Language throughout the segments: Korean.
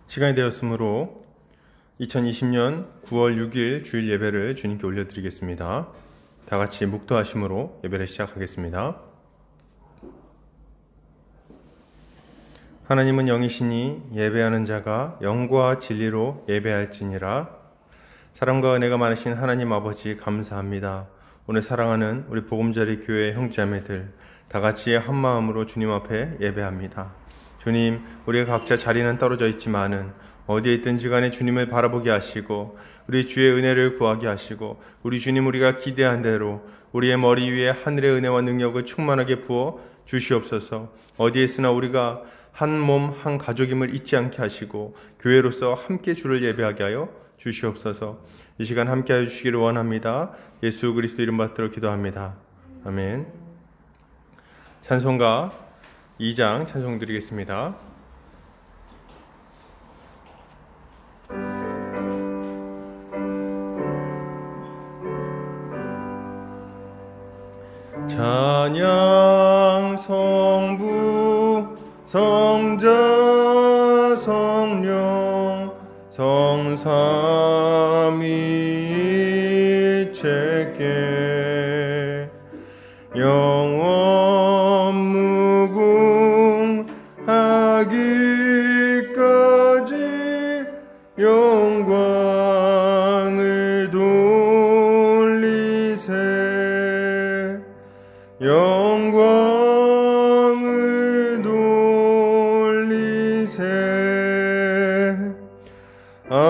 시간이 되었으므로 2020년 9월 6일 주일 예배를 주님께 올려드리겠습니다. 다 같이 묵도하심으로 예배를 시작하겠습니다. 하나님은 영이시니 예배하는 자가 영과 진리로 예배할지니라. 사랑과 은혜가 많으신 하나님 아버지 감사합니다. 오늘 사랑하는 우리 보금자리 교회 형제자매들 다 같이 한 마음으로 주님 앞에 예배합니다. 주님, 우리가 각자 자리는 떨어져 있지만은 어디에 있든지 간에 주님을 바라보게 하시고 우리 주의 은혜를 구하게 하시고 우리 주님 우리가 기대한 대로 우리의 머리 위에 하늘의 은혜와 능력을 충만하게 부어 주시옵소서. 어디에 있으나 우리가 한 몸, 한 가족임을 잊지 않게 하시고 교회로서 함께 주를 예배하게 하여 주시옵소서. 이 시간 함께 하여 주시기를 원합니다. 예수 그리스도 이름 받들어 기도합니다. 아멘. 찬송가 2장 찬송 드리겠습니다. 찬양 성부 성자 성령 성삼위일체께 영원 무궁하기까지 영광을 돌리세 영광을 돌리세. 아멘.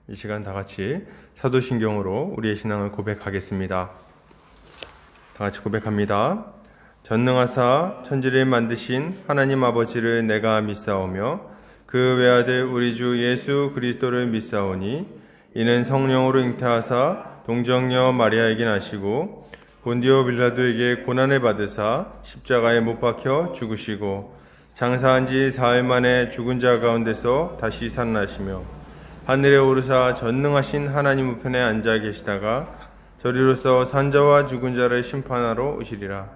이 시간 다 같이 사도신경으로 우리의 신앙을 고백하겠습니다. 다 같이 고백합니다. 전능하사 천지를 만드신 하나님 아버지를 내가 믿사오며 그 외아들 우리 주 예수 그리스도를 믿사오니 이는 성령으로 잉태하사 동정녀 마리아에게 나시고 본디오 빌라도에게 고난을 받으사 십자가에 못 박혀 죽으시고 장사한 지 사흘 만에 죽은 자 가운데서 다시 살아나시며 하늘에 오르사 전능하신 하나님 우편에 앉아 계시다가 저리로서 산자와 죽은 자를 심판하러 오시리라.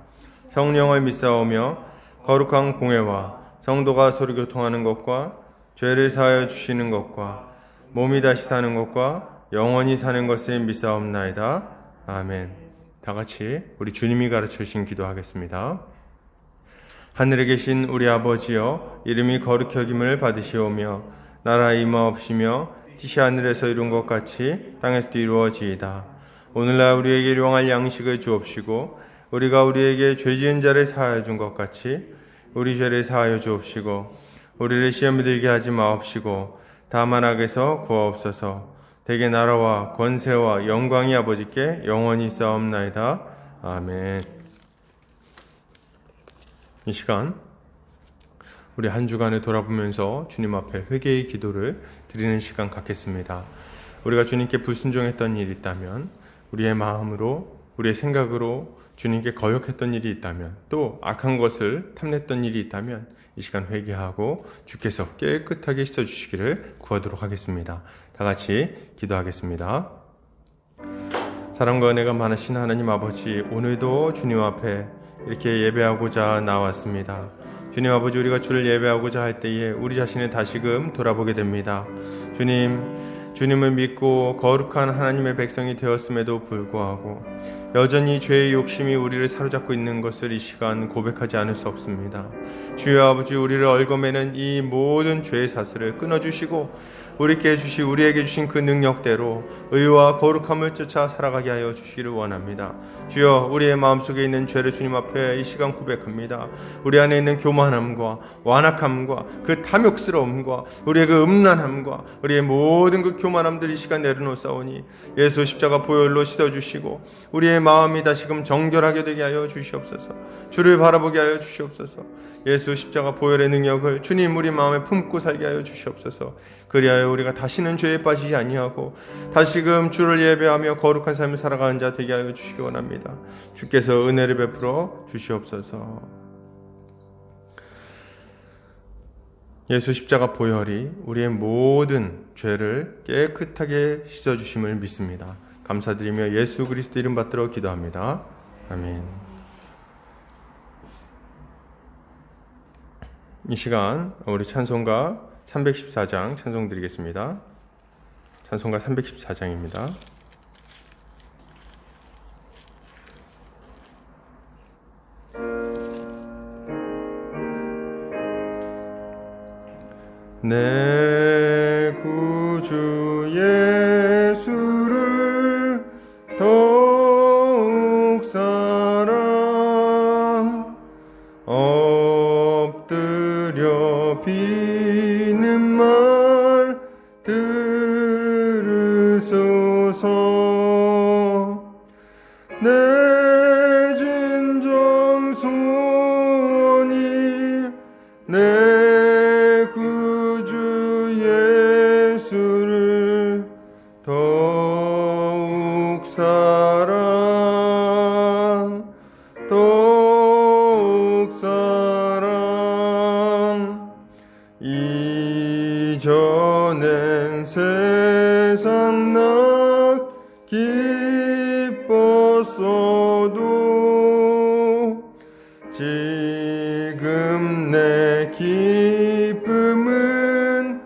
성령을 믿사오며 거룩한 공회와 성도가 서로 교통하는 것과 죄를 사하여 주시는 것과 몸이 다시 사는 것과 영원히 사는 것을 믿사옵나이다. 아멘. 다 같이 우리 주님이 가르쳐 주신 기도하겠습니다. 하늘에 계신 우리 아버지여, 이름이 거룩히 여김을 받으시오며 나라 임하옵시며 뜻이 하늘에서 이룬 것 같이 땅에서도 이루어지이다. 오늘날 우리에게 일용할 양식을 주옵시고 우리가 우리에게 죄 지은 자를 사하여 준 것 같이 우리 죄를 사하여 주옵시고 우리를 시험에 들게 하지 마옵시고 다만 악에서 구하옵소서. 대개 나라와 권세와 영광이 아버지께 영원히 싸움나이다. 아멘. 이 시간 우리 한 주간을 돌아보면서 주님 앞에 회개의 기도를 드리는 시간 갖겠습니다. 우리가 주님께 불순종했던 일이 있다면, 우리의 마음으로 우리의 생각으로 주님께 거역했던 일이 있다면, 또 악한 것을 탐냈던 일이 있다면 이 시간 회개하고 주께서 깨끗하게 씻어주시기를 구하도록 하겠습니다. 다 같이 기도하겠습니다. 사랑과 은혜가 많으신 하나님 아버지, 오늘도 주님 앞에 이렇게 예배하고자 나왔습니다. 주님 아버지, 우리가 주를 예배하고자 할 때에 우리 자신을 다시금 돌아보게 됩니다. 주님을 믿고 거룩한 하나님의 백성이 되었음에도 불구하고 여전히 죄의 욕심이 우리를 사로잡고 있는 것을 이 시간 고백하지 않을 수 없습니다. 주여 아버지, 우리를 얽어매는 이 모든 죄의 사슬을 끊어주시고 우리에게 주신 그 능력대로 의와 거룩함을 쫓아 살아가게 하여 주시기를 원합니다. 주여, 우리의 마음속에 있는 죄를 주님 앞에 이 시간 고백합니다. 우리 안에 있는 교만함과 완악함과 그 탐욕스러움과 우리의 그 음란함과 우리의 모든 그 교만함들 이 시간 내려놓사오니 예수 십자가 보혈로 씻어주시고 우리의 마음이 다시금 정결하게 되게 하여 주시옵소서. 주를 바라보게 하여 주시옵소서. 예수 십자가 보혈의 능력을 주님 우리 마음에 품고 살게 하여 주시옵소서. 그리하여 우리가 다시는 죄에 빠지지 아니하고 다시금 주를 예배하며 거룩한 삶을 살아가는 자 되게 하여 주시기 원합니다. 주께서 은혜를 베풀어 주시옵소서. 예수 십자가 보혈이 우리의 모든 죄를 깨끗하게 씻어주심을 믿습니다. 감사드리며 예수 그리스도 이름 받들어 기도합니다. 아멘. 이 시간 우리 찬송가 314장 찬송 드리겠습니다. 찬송가 314장입니다. 내 구주 예수를 더욱 사랑 엎드려 비는 말 들으소서. 내 진정 소원이 내 구주 예수를 더욱 사랑 더욱 사랑. 이전엔 세상 나 기뻤어도 지금 내 기쁨은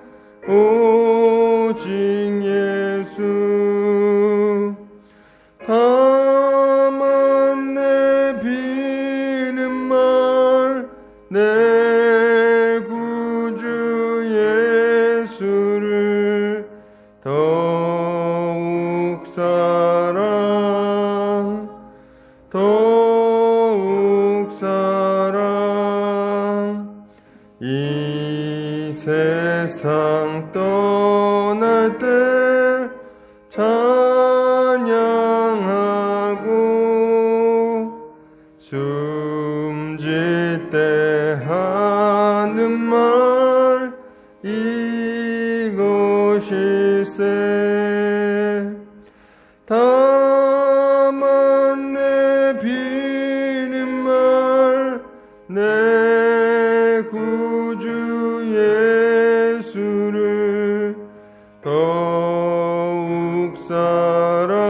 오직 예수. 다만 내 비는 말 내 구주 예수를 더욱 사랑 더욱 사랑. 이 세상 떠날 때 찬양하고 숨질 때 하는 말 이것일세. 다만 내 비는 말 내 구주 예수를 더욱 사랑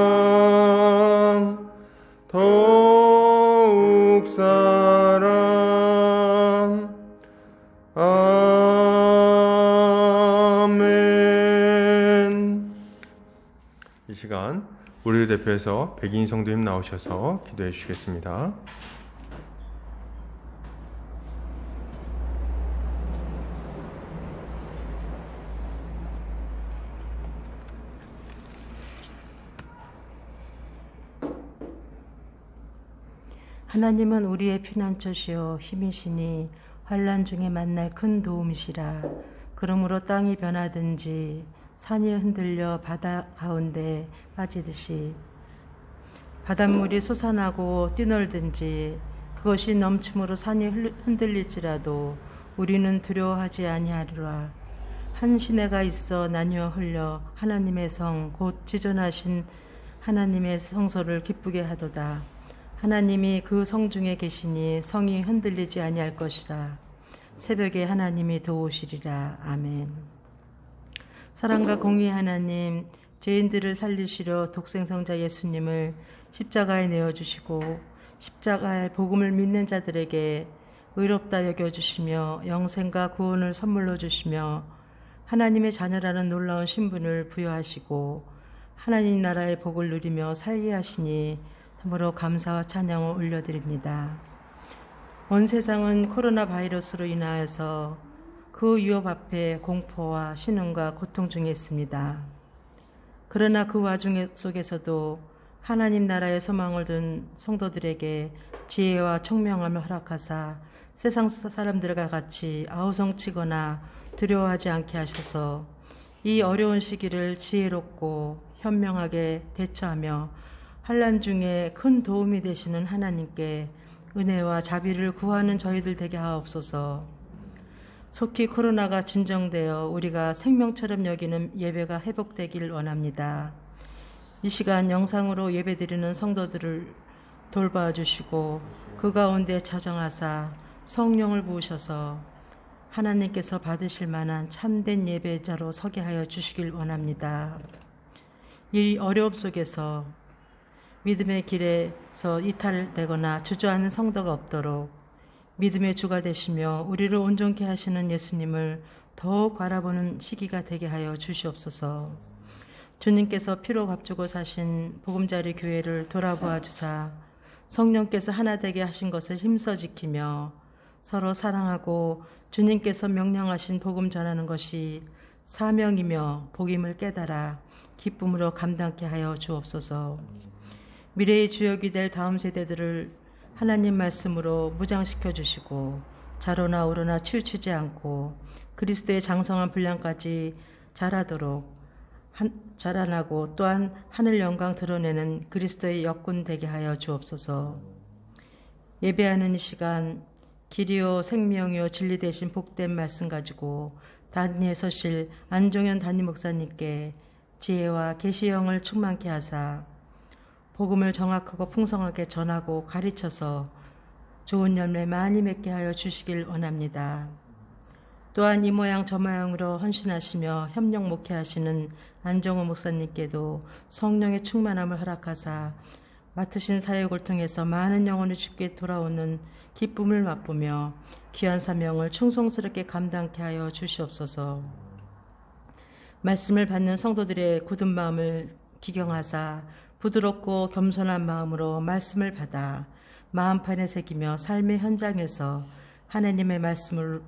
더욱 사랑. 아멘. 이 시간 우리를 대표해서 백인 성도님 나오셔서 기도해 주시겠습니다. 하나님은 우리의 피난처시요 힘이시니 환난 중에 만날 큰 도움이시라. 그러므로 땅이 변하든지 산이 흔들려 바다 가운데 빠지듯이 바닷물이 솟아나고 뛰놀든지 그것이 넘침으로 산이 흔들릴지라도 우리는 두려워하지 아니하리라. 한 시내가 있어 나뉘어 흘려 하나님의 성 곧 지존하신 하나님의 성소를 기쁘게 하도다. 하나님이 그 성 중에 계시니 성이 흔들리지 아니할 것이라. 새벽에 하나님이 도우시리라. 아멘. 사랑과 공의의 하나님, 죄인들을 살리시려 독생성자 예수님을 십자가에 내어주시고 십자가의 복음을 믿는 자들에게 의롭다 여겨주시며 영생과 구원을 선물로 주시며 하나님의 자녀라는 놀라운 신분을 부여하시고 하나님 나라의 복을 누리며 살게 하시니 참으로 감사와 찬양을 올려드립니다. 온 세상은 코로나 바이러스로 인하여서 그 위협 앞에 공포와 신음과 고통 중에 있습니다. 그러나 그 와중 속에서도 하나님 나라의 소망을 둔 성도들에게 지혜와 총명함을 허락하사 세상 사람들과 같이 아우성치거나 두려워하지 않게 하셔서 이 어려운 시기를 지혜롭고 현명하게 대처하며 환난 중에 큰 도움이 되시는 하나님께 은혜와 자비를 구하는 저희들 되게 하옵소서. 속히 코로나가 진정되어 우리가 생명처럼 여기는 예배가 회복되길 원합니다. 이 시간 영상으로 예배드리는 성도들을 돌봐주시고 그 가운데 자정하사 성령을 부으셔서 하나님께서 받으실 만한 참된 예배자로 서게 하여 주시길 원합니다. 이 어려움 속에서 믿음의 길에서 이탈되거나 주저하는 성도가 없도록 믿음의 주가 되시며 우리를 온전케 하시는 예수님을 더욱 바라보는 시기가 되게 하여 주시옵소서. 주님께서 피로 값주고 사신 보금자리 교회를 돌아보아 주사 성령께서 하나 되게 하신 것을 힘써 지키며 서로 사랑하고 주님께서 명령하신 복음 전하는 것이 사명이며 복임을 깨달아 기쁨으로 감당케 하여 주옵소서. 미래의 주역이 될 다음 세대들을 하나님 말씀으로 무장시켜 주시고 자로나 우로나 치우치지 않고 그리스도의 장성한 분량까지 자라나고 또한 하늘 영광 드러내는 그리스도의 역군 되게 하여 주옵소서. 예배하는 이 시간 길이요 생명이요 진리 대신 복된 말씀 가지고 단위에 서실 안종현 담임 목사님께 지혜와 계시형을 충만케 하사 복음을 정확하고 풍성하게 전하고 가르쳐서 좋은 열매 많이 맺게 하여 주시길 원합니다. 또한 이 모양 저 모양으로 헌신하시며 협력 목회하시는 안정호 목사님께도 성령의 충만함을 허락하사 맡으신 사역을 통해서 많은 영혼이 주께 돌아오는 기쁨을 맛보며 귀한 사명을 충성스럽게 감당케 하여 주시옵소서. 말씀을 받는 성도들의 굳은 마음을 기경하사 부드럽고 겸손한 마음으로 말씀을 받아 마음판에 새기며 삶의 현장에서 하나님의 말씀을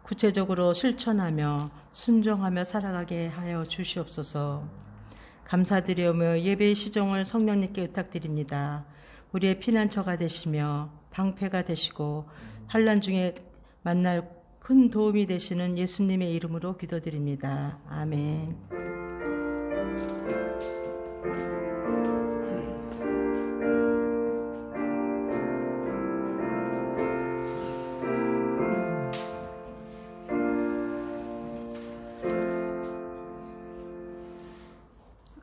구체적으로 실천하며 순종하며 살아가게 하여 주시옵소서. 감사드리오며 예배의 시종을 성령님께 의탁드립니다. 우리의 피난처가 되시며 방패가 되시고 환난 중에 만날 큰 도움이 되시는 예수님의 이름으로 기도드립니다. 아멘.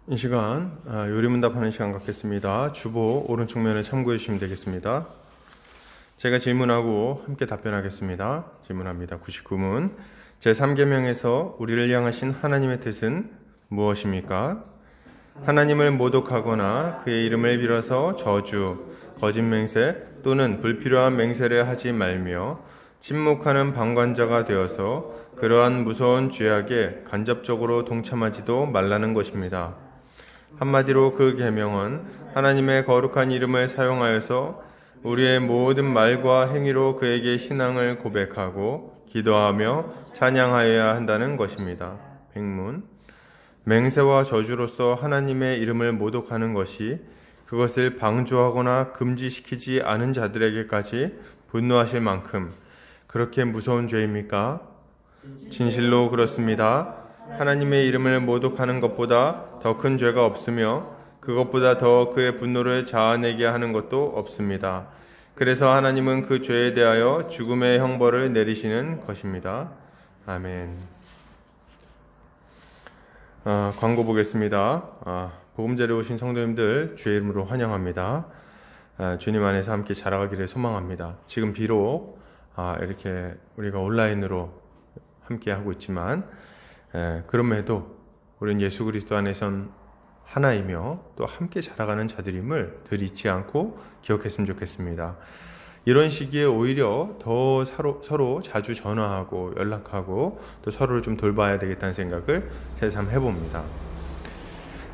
이 시간 요리문답하는 시간 갖겠습니다. 주보 오른쪽 면에 참고해 주시면 되겠습니다. 제가 질문하고 함께 답변하겠습니다. 질문합니다. 99문 제3계명에서 우리를 향하신 하나님의 뜻은 무엇입니까? 하나님을 모독하거나 그의 이름을 빌어서 저주, 거짓 맹세 또는 불필요한 맹세를 하지 말며 침묵하는 방관자가 되어서 그러한 무서운 죄악에 간접적으로 동참하지도 말라는 것입니다. 한마디로 그 계명은 하나님의 거룩한 이름을 사용하여서 우리의 모든 말과 행위로 그에게 신앙을 고백하고 기도하며 찬양하여야 한다는 것입니다. 백문 맹세와 저주로서 하나님의 이름을 모독하는 것이 그것을 방조하거나 금지시키지 않은 자들에게까지 분노하실 만큼 그렇게 무서운 죄입니까? 진실로 그렇습니다. 하나님의 이름을 모독하는 것보다 더 큰 죄가 없으며 그것보다 더 그의 분노를 자아내게 하는 것도 없습니다. 그래서 하나님은 그 죄에 대하여 죽음의 형벌을 내리시는 것입니다. 아멘. 광고 보겠습니다. 복음자리에 오신 성도님들 주의 이름으로 환영합니다. 주님 안에서 함께 자라가기를 소망합니다. 지금 비록 이렇게 우리가 온라인으로 함께 하고 있지만 그럼에도 우리는 예수 그리스도 안에선 하나이며 또 함께 자라가는 자들임을 늘 잊지 않고 기억했으면 좋겠습니다. 이런 시기에 오히려 더 서로 자주 전화하고 연락하고 또 서로를 좀 돌봐야 되겠다는 생각을 새삼 해봅니다.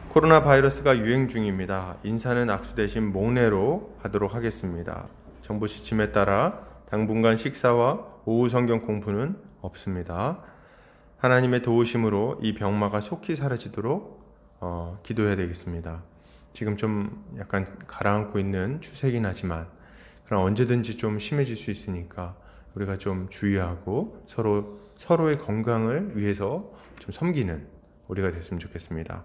코로나 바이러스가 유행 중입니다. 인사는 악수 대신 목례로 하도록 하겠습니다. 정부 지침에 따라 당분간 식사와 오후 성경 공부는 없습니다. 하나님의 도우심으로 이 병마가 속히 사라지도록 기도해야 되겠습니다. 지금 좀 약간 가라앉고 있는 추세긴 하지만 그럼 언제든지 좀 심해질 수 있으니까 우리가 좀 주의하고 서로의 건강을 위해서 좀 섬기는 우리가 됐으면 좋겠습니다.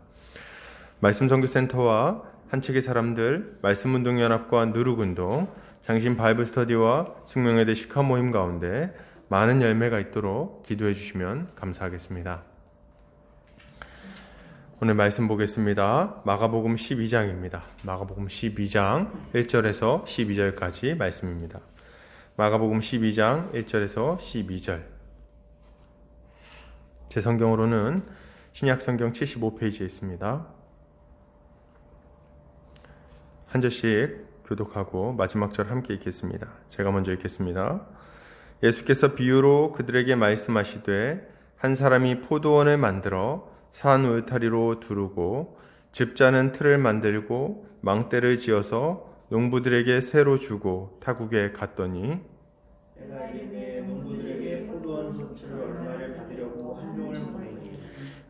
말씀선교센터와 한책의 사람들, 말씀운동연합과 누룩운동, 장신 바이블 스터디와 숙명회대 시카 모임 가운데 많은 열매가 있도록 기도해 주시면 감사하겠습니다. 오늘 말씀 보겠습니다. 마가복음 12장입니다. 마가복음 12장 1절에서 12절까지 말씀입니다. 마가복음 12장 1절에서 12절. 제 성경으로는 신약성경 75페이지에 있습니다. 한 절씩 교독하고 마지막 절 함께 읽겠습니다. 제가 먼저 읽겠습니다. 예수께서 비유로 그들에게 말씀하시되 한 사람이 포도원을 만들어 산 울타리로 두르고 집자는 틀을 만들고 망대를 지어서 농부들에게 새로 주고 타국에 갔더니 내가 이르되 농부들에게 포도원 소출을 얼마를 받으려고 한 종을 보내니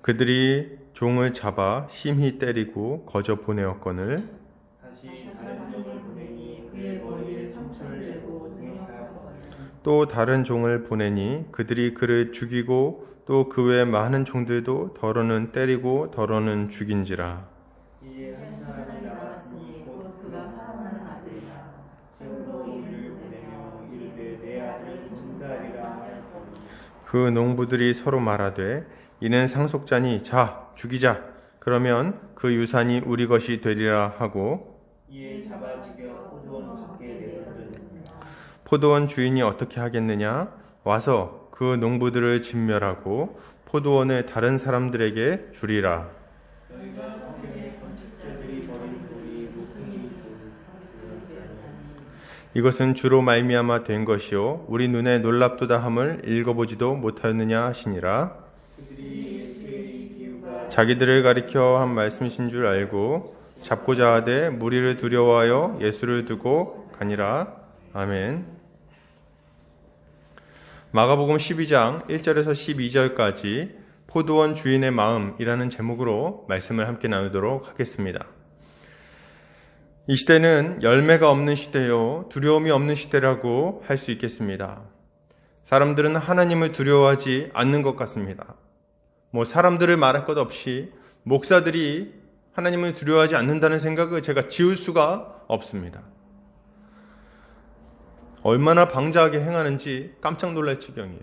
그들이 종을 잡아 심히 때리고 거저 보내었거늘 다시 다른 종을 보내니 그의 머리에 상처를 내고 능욕하였거늘 또 다른 종을 보내니 그들이 그를 죽이고 또 그 외 많은 종들도 더러는 때리고 더러는 죽인지라. 이에 한 사람이 나왔으니 곧 그가 사랑하는 아들이라 세우로 이를 보내며 이르되 내 아들을 종살이라 하였더니 그 농부들이 서로 말하되 이는 상속자니 자 죽이자 그러면 그 유산이 우리 것이 되리라 하고 이에 잡아 죽여 포도원 밖에 내버렸느니라. 포도원 주인이 어떻게 하겠느냐 와서 그 농부들을 진멸하고 포도원을 다른 사람들에게 주리라. 너희가 성경에 건축자들이 버린 돌이 무궁히 이것은 주로 말미암아 된 것이요 우리 눈에 놀랍도다함을 읽어보지도 못하였느냐 하시니라. 그들이 예수의 이 비유가 자기들을 가리켜 한 말씀이신 줄 알고 잡고자 하되 무리를 두려워하여 예수를 두고 가니라. 아멘. 마가복음 12장 1절에서 12절까지 포도원 주인의 마음이라는 제목으로 말씀을 함께 나누도록 하겠습니다. 이 시대는 열매가 없는 시대요 두려움이 없는 시대라고 할 수 있겠습니다. 사람들은 하나님을 두려워하지 않는 것 같습니다. 사람들을 말할 것 없이 목사들이 하나님을 두려워하지 않는다는 생각을 제가 지울 수가 없습니다. 얼마나 방자하게 행하는지 깜짝 놀랄 지경이에요.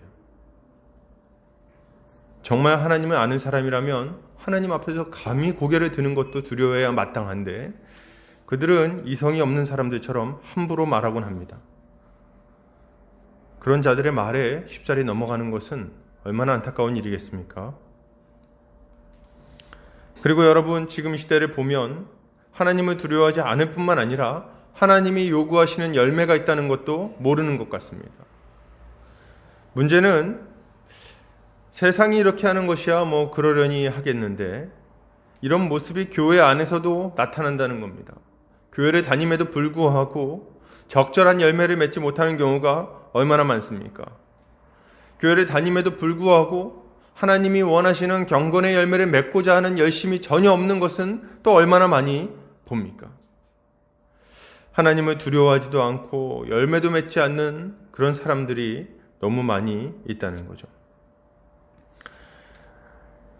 정말 하나님을 아는 사람이라면 하나님 앞에서 감히 고개를 드는 것도 두려워해야 마땅한데 그들은 이성이 없는 사람들처럼 함부로 말하곤 합니다. 그런 자들의 말에 쉽사리 넘어가는 것은 얼마나 안타까운 일이겠습니까? 그리고 여러분 지금 이 시대를 보면 하나님을 두려워하지 않을 뿐만 아니라 하나님이 요구하시는 열매가 있다는 것도 모르는 것 같습니다. 문제는 세상이 이렇게 하는 것이야 그러려니 하겠는데 이런 모습이 교회 안에서도 나타난다는 겁니다. 교회를 다님에도 불구하고 적절한 열매를 맺지 못하는 경우가 얼마나 많습니까? 교회를 다님에도 불구하고 하나님이 원하시는 경건의 열매를 맺고자 하는 열심이 전혀 없는 것은 또 얼마나 많이 봅니까? 하나님을 두려워하지도 않고 열매도 맺지 않는 그런 사람들이 너무 많이 있다는 거죠.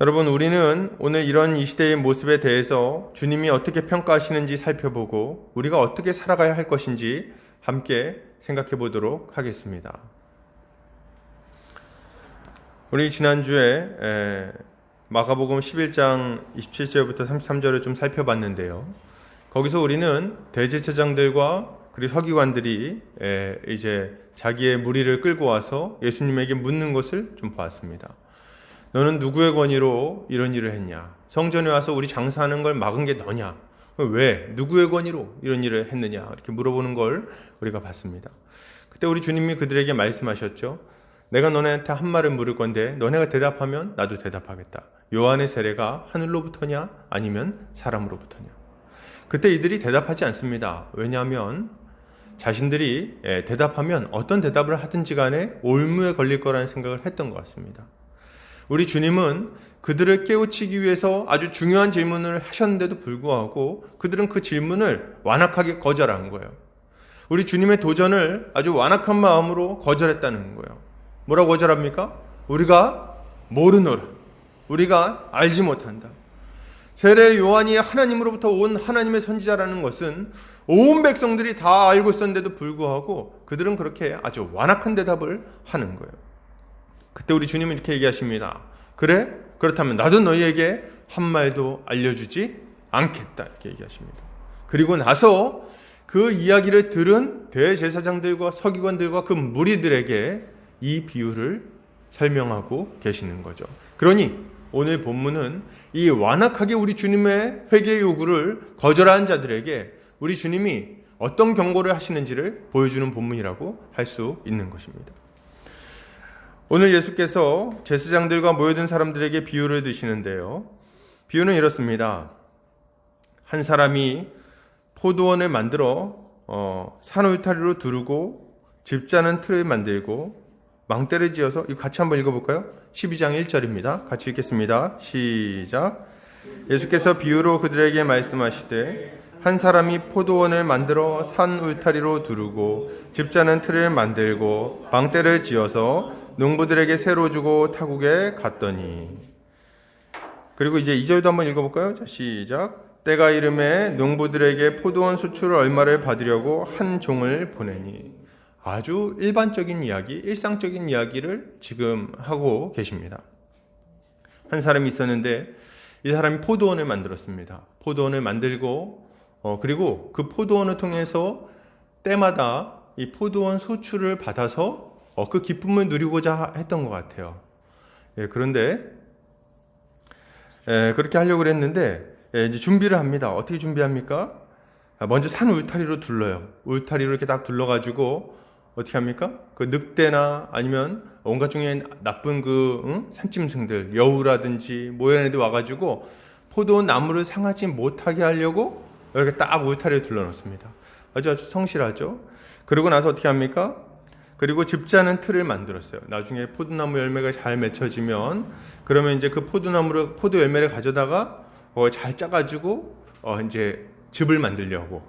여러분, 우리는 오늘 이런 이 시대의 모습에 대해서 주님이 어떻게 평가하시는지 살펴보고 우리가 어떻게 살아가야 할 것인지 함께 생각해 보도록 하겠습니다. 우리 지난주에 마가복음 11장 27절부터 33절을 좀 살펴봤는데요. 거기서 우리는 대제사장들과 그리고 서기관들이 이제 자기의 무리를 끌고 와서 예수님에게 묻는 것을 좀 보았습니다. 너는 누구의 권위로 이런 일을 했냐? 성전에 와서 우리 장사하는 걸 막은 게 너냐? 왜? 누구의 권위로 이런 일을 했느냐? 이렇게 물어보는 걸 우리가 봤습니다. 그때 우리 주님이 그들에게 말씀하셨죠. 내가 너네한테 한 말을 물을 건데 너네가 대답하면 나도 대답하겠다. 요한의 세례가 하늘로부터냐? 아니면 사람으로부터냐? 그때 이들이 대답하지 않습니다. 왜냐하면 자신들이 대답하면 어떤 대답을 하든지 간에 올무에 걸릴 거라는 생각을 했던 것 같습니다. 우리 주님은 그들을 깨우치기 위해서 아주 중요한 질문을 하셨는데도 불구하고 그들은 그 질문을 완악하게 거절한 거예요. 우리 주님의 도전을 아주 완악한 마음으로 거절했다는 거예요. 뭐라고 거절합니까? 우리가 모르노라. 우리가 알지 못한다. 세례 요한이 하나님으로부터 온 하나님의 선지자라는 것은 온 백성들이 다 알고 있었는데도 불구하고 그들은 그렇게 아주 완악한 대답을 하는 거예요. 그때 우리 주님은 이렇게 얘기하십니다. 그래? 그렇다면 나도 너희에게 한 말도 알려주지 않겠다. 이렇게 얘기하십니다. 그리고 나서 그 이야기를 들은 대제사장들과 서기관들과 그 무리들에게 이 비유를 설명하고 계시는 거죠. 그러니 오늘 본문은 이 완악하게 우리 주님의 회개 요구를 거절한 자들에게 우리 주님이 어떤 경고를 하시는지를 보여주는 본문이라고 할 수 있는 것입니다. 오늘 예수께서 제사장들과 모여든 사람들에게 비유를 드시는데요. 비유는 이렇습니다. 한 사람이 포도원을 만들어 산 울타리로 두르고 집자는 틀을 만들고 망대를 지어서, 이거 같이 한번 읽어볼까요? 12장 1절입니다. 같이 읽겠습니다. 시작. 예수께서 비유로 그들에게 말씀하시되 한 사람이 포도원을 만들어 산 울타리로 두르고 집자는 틀을 만들고 망대를 지어서 농부들에게 새로 주고 타국에 갔더니. 그리고 이제 2절도 한번 읽어볼까요? 자, 시작. 때가 이름에 농부들에게 포도원 수출을 얼마를 받으려고 한 종을 보내니. 아주 일반적인 이야기, 일상적인 이야기를 지금 하고 계십니다. 한 사람이 있었는데 이 사람이 포도원을 만들었습니다. 포도원을 만들고 그리고 그 포도원을 통해서 때마다 이 포도원 수출을 받아서 그 기쁨을 누리고자 했던 것 같아요. 그런데 그렇게 하려고 그랬는데 이제 준비를 합니다. 어떻게 준비합니까? 먼저 산 울타리로 둘러요. 울타리로 이렇게 딱 둘러가지고 어떻게 합니까? 그 늑대나 아니면 온갖 중에 나쁜 산짐승들, 여우라든지 뭐 이런 애들 와가지고 포도원 나무를 상하지 못하게 하려고 이렇게 딱 울타리를 둘러놓습니다. 아주 성실하죠. 그러고 나서 어떻게 합니까? 그리고 집자는 틀을 만들었어요. 나중에 포도나무 열매가 잘 맺혀지면 그러면 이제 그 포도 열매를 가져다가 잘 짜가지고 이제 즙을 만들려고,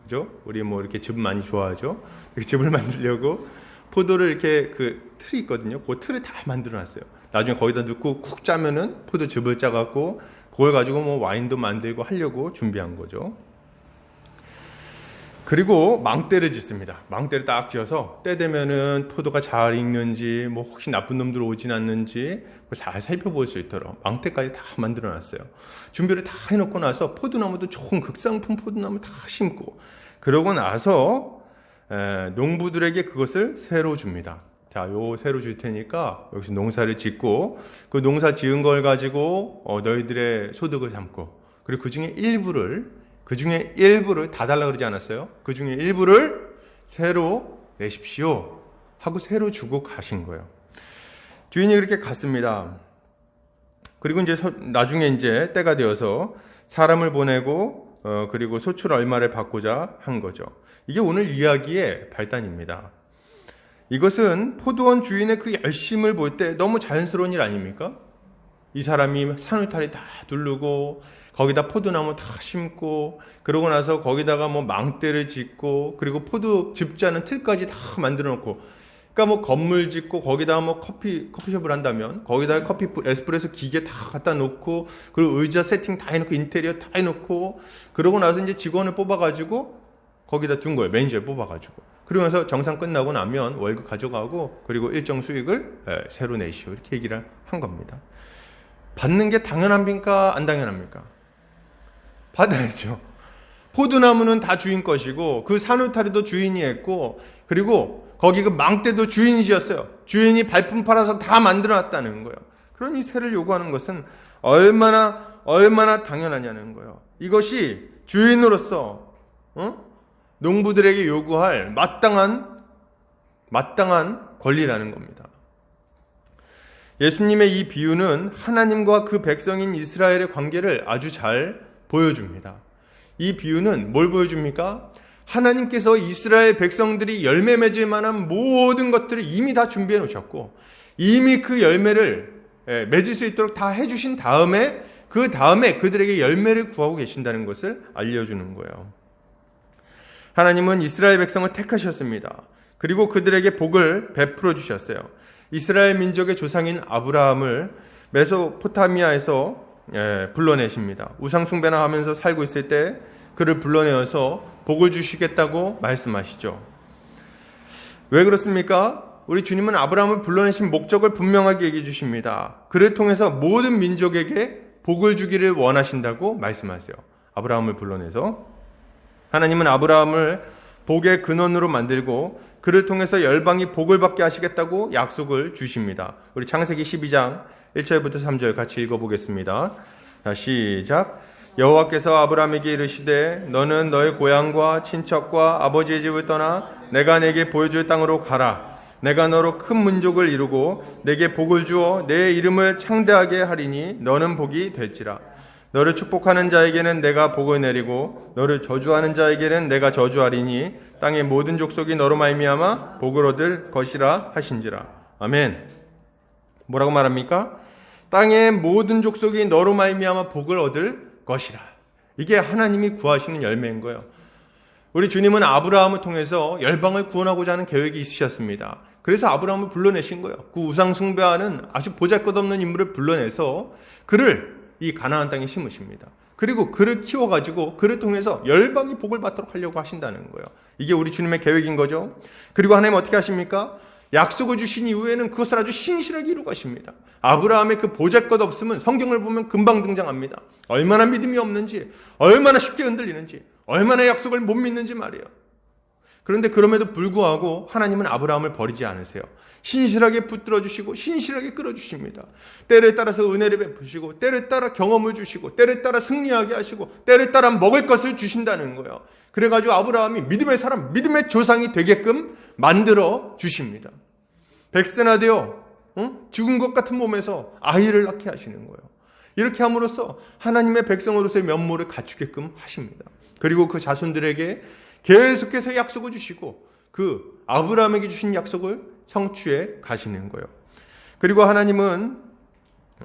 그죠? 우리 뭐 이렇게 즙 많이 좋아하죠? 이렇게 즙을 만들려고 포도를 이렇게 그 틀이 있거든요. 그 틀을 다 만들어놨어요. 나중에 거기다 넣고 쿡 짜면은 포도 즙을 짜갖고 그걸 가지고 뭐 와인도 만들고 하려고 준비한 거죠. 그리고 망대를 짓습니다. 망대를 딱 지어서 때 되면은 포도가 잘 익는지 뭐 혹시 나쁜 놈들 오진 않는지 잘 살펴볼 수 있도록 망대까지 다 만들어놨어요. 준비를 다 해놓고 나서 포도나무도 좋은 극상품 포도나무 다 심고 그러고 나서 농부들에게 그것을 새로 줍니다. 자, 요 새로 줄 테니까 여기서 농사를 짓고 그 농사 지은 걸 가지고 너희들의 소득을 삼고 그리고 그 중에 일부를 다 달라 그러지 않았어요? 그 중에 일부를 새로 내십시오 하고 새로 주고 가신 거예요. 주인이 그렇게 갔습니다. 그리고 이제 나중에 이제 때가 되어서 사람을 보내고 그리고 소출 얼마를 받고자 한 거죠. 이게 오늘 이야기의 발단입니다. 이것은 포도원 주인의 그 열심을 볼 때 너무 자연스러운 일 아닙니까? 이 사람이 산울타리 다 두르고 거기다 포도나무 다 심고 그러고 나서 거기다가 뭐 망대를 짓고 그리고 포도 집자는 틀까지 다 만들어 놓고, 그러니까 뭐 건물 짓고 거기다가 뭐 커피숍을 한다면 거기다가 에스프레소 기계 다 갖다 놓고 그리고 의자 세팅 다 해놓고 인테리어 다 해놓고 그러고 나서 이제 직원을 뽑아가지고 거기다 둔 거예요. 매니저를 뽑아가지고. 그러면서 정상 끝나고 나면 월급 가져가고 그리고 일정 수익을 새로 내시오 이렇게 얘기를 한 겁니다. 받는 게 당연합니까? 안 당연합니까? 받아야죠. 포도나무는 다 주인 것이고 그 산울타리도 주인이 했고 그리고 거기 그 망대도 주인이 지었어요. 주인이 발품 팔아서 다 만들어놨다는 거예요. 그러니 세를 요구하는 것은 얼마나 당연하냐는 거예요. 이것이 주인으로서 농부들에게 요구할 마땅한 권리라는 겁니다. 예수님의 이 비유는 하나님과 그 백성인 이스라엘의 관계를 아주 잘 보여줍니다. 이 비유는 뭘 보여줍니까? 하나님께서 이스라엘 백성들이 열매 맺을 만한 모든 것들을 이미 다 준비해 놓으셨고 이미 그 열매를 맺을 수 있도록 다 해주신 다음에 그 다음에 그들에게 열매를 구하고 계신다는 것을 알려주는 거예요. 하나님은 이스라엘 백성을 택하셨습니다. 그리고 그들에게 복을 베풀어 주셨어요. 이스라엘 민족의 조상인 아브라함을 메소포타미아에서 불러내십니다. 우상 숭배나 하면서 살고 있을 때 그를 불러내어서 복을 주시겠다고 말씀하시죠. 왜 그렇습니까? 우리 주님은 아브라함을 불러내신 목적을 분명하게 얘기해 주십니다. 그를 통해서 모든 민족에게 복을 주기를 원하신다고 말씀하세요. 아브라함을 불러내서 하나님은 아브라함을 복의 근원으로 만들고 그를 통해서 열방이 복을 받게 하시겠다고 약속을 주십니다. 우리 창세기 12장 1절부터 3절 같이 읽어보겠습니다. 자, 시작. 여호와께서 아브라함에게 이르시되 너는 너의 고향과 친척과 아버지의 집을 떠나 내가 내게 보여줄 땅으로 가라. 내가 너로 큰 민족을 이루고 내게 복을 주어 내 이름을 창대하게 하리니 너는 복이 될지라. 너를 축복하는 자에게는 내가 복을 내리고 너를 저주하는 자에게는 내가 저주하리니 땅의 모든 족속이 너로 말미암아 복을 얻을 것이라 하신지라. 아멘. 뭐라고 말합니까? 땅의 모든 족속이 너로 말미암아 복을 얻을 것이라. 이게 하나님이 구하시는 열매인 거예요. 우리 주님은 아브라함을 통해서 열방을 구원하고자 하는 계획이 있으셨습니다. 그래서 아브라함을 불러내신 거예요. 그 우상 숭배하는 아주 보잘것없는 인물을 불러내서 그를 이 가나안 땅에 심으십니다. 그리고 그를 키워가지고 그를 통해서 열방이 복을 받도록 하려고 하신다는 거예요. 이게 우리 주님의 계획인 거죠. 그리고 하나님 어떻게 하십니까? 약속을 주신 이후에는 그것을 아주 신실하게 이루고 가십니다. 아브라함의 그 보잘것없음은 성경을 보면 금방 등장합니다. 얼마나 믿음이 없는지, 얼마나 쉽게 흔들리는지, 얼마나 약속을 못 믿는지 말이에요. 그런데 그럼에도 불구하고 하나님은 아브라함을 버리지 않으세요. 신실하게 붙들어 주시고 신실하게 끌어주십니다. 때를 따라서 은혜를 베푸시고 때를 따라 경험을 주시고 때를 따라 승리하게 하시고 때를 따라 먹을 것을 주신다는 거예요. 그래가지고 아브라함이 믿음의 사람, 믿음의 조상이 되게끔 만들어 주십니다. 백세나 되어 죽은 것 같은 몸에서 아이를 낳게 하시는 거예요. 이렇게 함으로써 하나님의 백성으로서의 면모를 갖추게끔 하십니다. 그리고 그 자손들에게 계속해서 약속을 주시고 그 아브라함에게 주신 약속을 성취해 가시는 거예요. 그리고 하나님은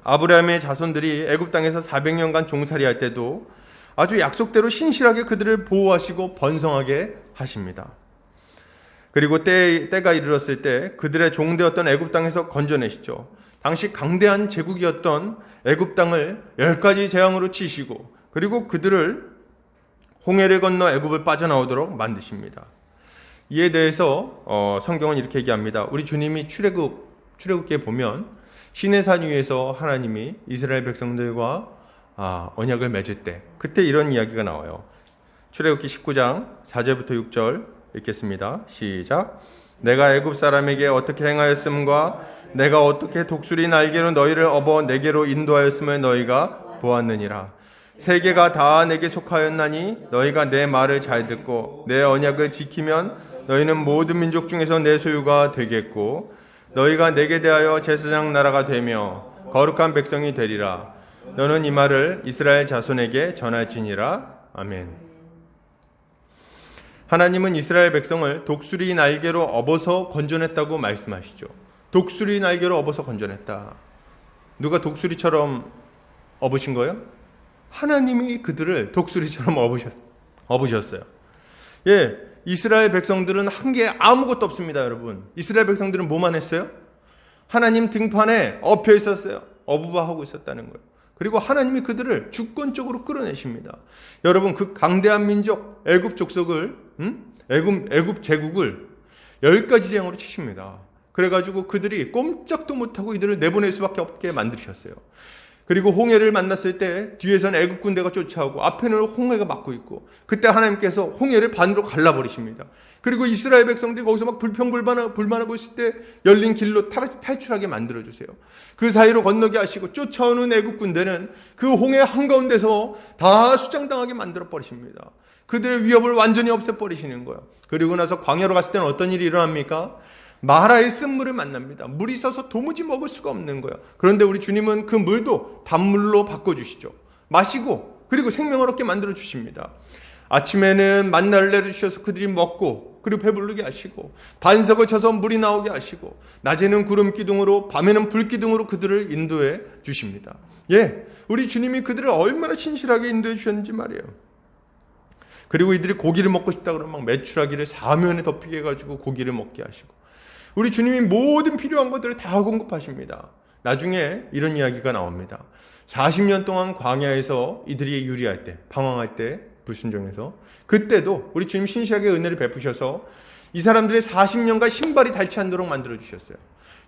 아브라함의 자손들이 애굽 땅에서 400년간 종살이할 때도 아주 약속대로 신실하게 그들을 보호하시고 번성하게 하십니다. 그리고 때가 이르렀을 때 그들의 종되었던 애굽 땅에서 건져내시죠. 당시 강대한 제국이었던 애굽 땅을 10가지 재앙으로 치시고 그리고 그들을 홍해를 건너 애굽을 빠져나오도록 만드십니다. 이에 대해서 성경은 이렇게 얘기합니다. 우리 주님이 출애굽기에 보면 시내산 위에서 하나님이 이스라엘 백성들과 언약을 맺을 때 그때 이런 이야기가 나와요. 출애굽기 19장 4절부터 6절 읽겠습니다. 시작. 내가 애굽 사람에게 어떻게 행하였음과 내가 어떻게 독수리 날개로 너희를 업어 내게로 인도하였음을 너희가 보았느니라. 세계가 다 내게 속하였나니 너희가 내 말을 잘 듣고 내 언약을 지키면 너희는 모든 민족 중에서 내 소유가 되겠고 너희가 내게 대하여 제사장 나라가 되며 거룩한 백성이 되리라. 너는 이 말을 이스라엘 자손에게 전할지니라. 아멘. 하나님은 이스라엘 백성을 독수리 날개로 업어서 건져냈다고 말씀하시죠. 독수리 날개로 업어서 건져냈다. 누가 독수리처럼 업으신 거예요? 하나님이 그들을 독수리처럼 업으셨어요. 예, 이스라엘 백성들은 한 게 아무것도 없습니다, 여러분. 이스라엘 백성들은 뭐만 했어요? 하나님 등판에 엎여 있었어요. 어부바하고 있었다는 거예요. 그리고 하나님이 그들을 주권적으로 끌어내십니다. 여러분, 그 강대한 민족 애굽 족속을 애굽 제국을 10가지 재앙으로 치십니다. 그래가지고 그들이 꼼짝도 못하고 이들을 내보낼 수밖에 없게 만드셨어요. 그리고 홍해를 만났을 때 뒤에서는 애굽 군대가 쫓아오고 앞에는 홍해가 막고 있고 그때 하나님께서 홍해를 반으로 갈라버리십니다. 그리고 이스라엘 백성들이 거기서 막 불만하고 있을 때 열린 길로 탈출하게 만들어주세요. 그 사이로 건너게 하시고 쫓아오는 애굽 군대는 그 홍해 한가운데서 다 수장당하게 만들어버리십니다. 그들의 위협을 완전히 없애버리시는 거예요. 그리고 나서 광야로 갔을 때는 어떤 일이 일어납니까? 마라의 쓴물을 만납니다. 물이 있어서 도무지 먹을 수가 없는 거예요. 그런데 우리 주님은 그 물도 단물로 바꿔주시죠. 마시고 그리고 생명을 얻게 만들어주십니다. 아침에는 만나를 내려주셔서 그들이 먹고 그리고 배부르게 하시고 반석을 쳐서 물이 나오게 하시고 낮에는 구름 기둥으로 밤에는 불 기둥으로 그들을 인도해 주십니다. 예, 우리 주님이 그들을 얼마나 신실하게 인도해 주셨는지 말이에요. 그리고 이들이 고기를 먹고 싶다 그러면 막 메추라기를 사면에 덮이게 해가지고 고기를 먹게 하시고 우리 주님이 모든 필요한 것들을 다 공급하십니다. 나중에 이런 이야기가 나옵니다. 40년 동안 광야에서 이들이 유리할 때, 방황할 때, 불순종해서 그때도 우리 주님 신실하게 은혜를 베푸셔서 이 사람들의 40년간 신발이 닳지 않도록 만들어주셨어요.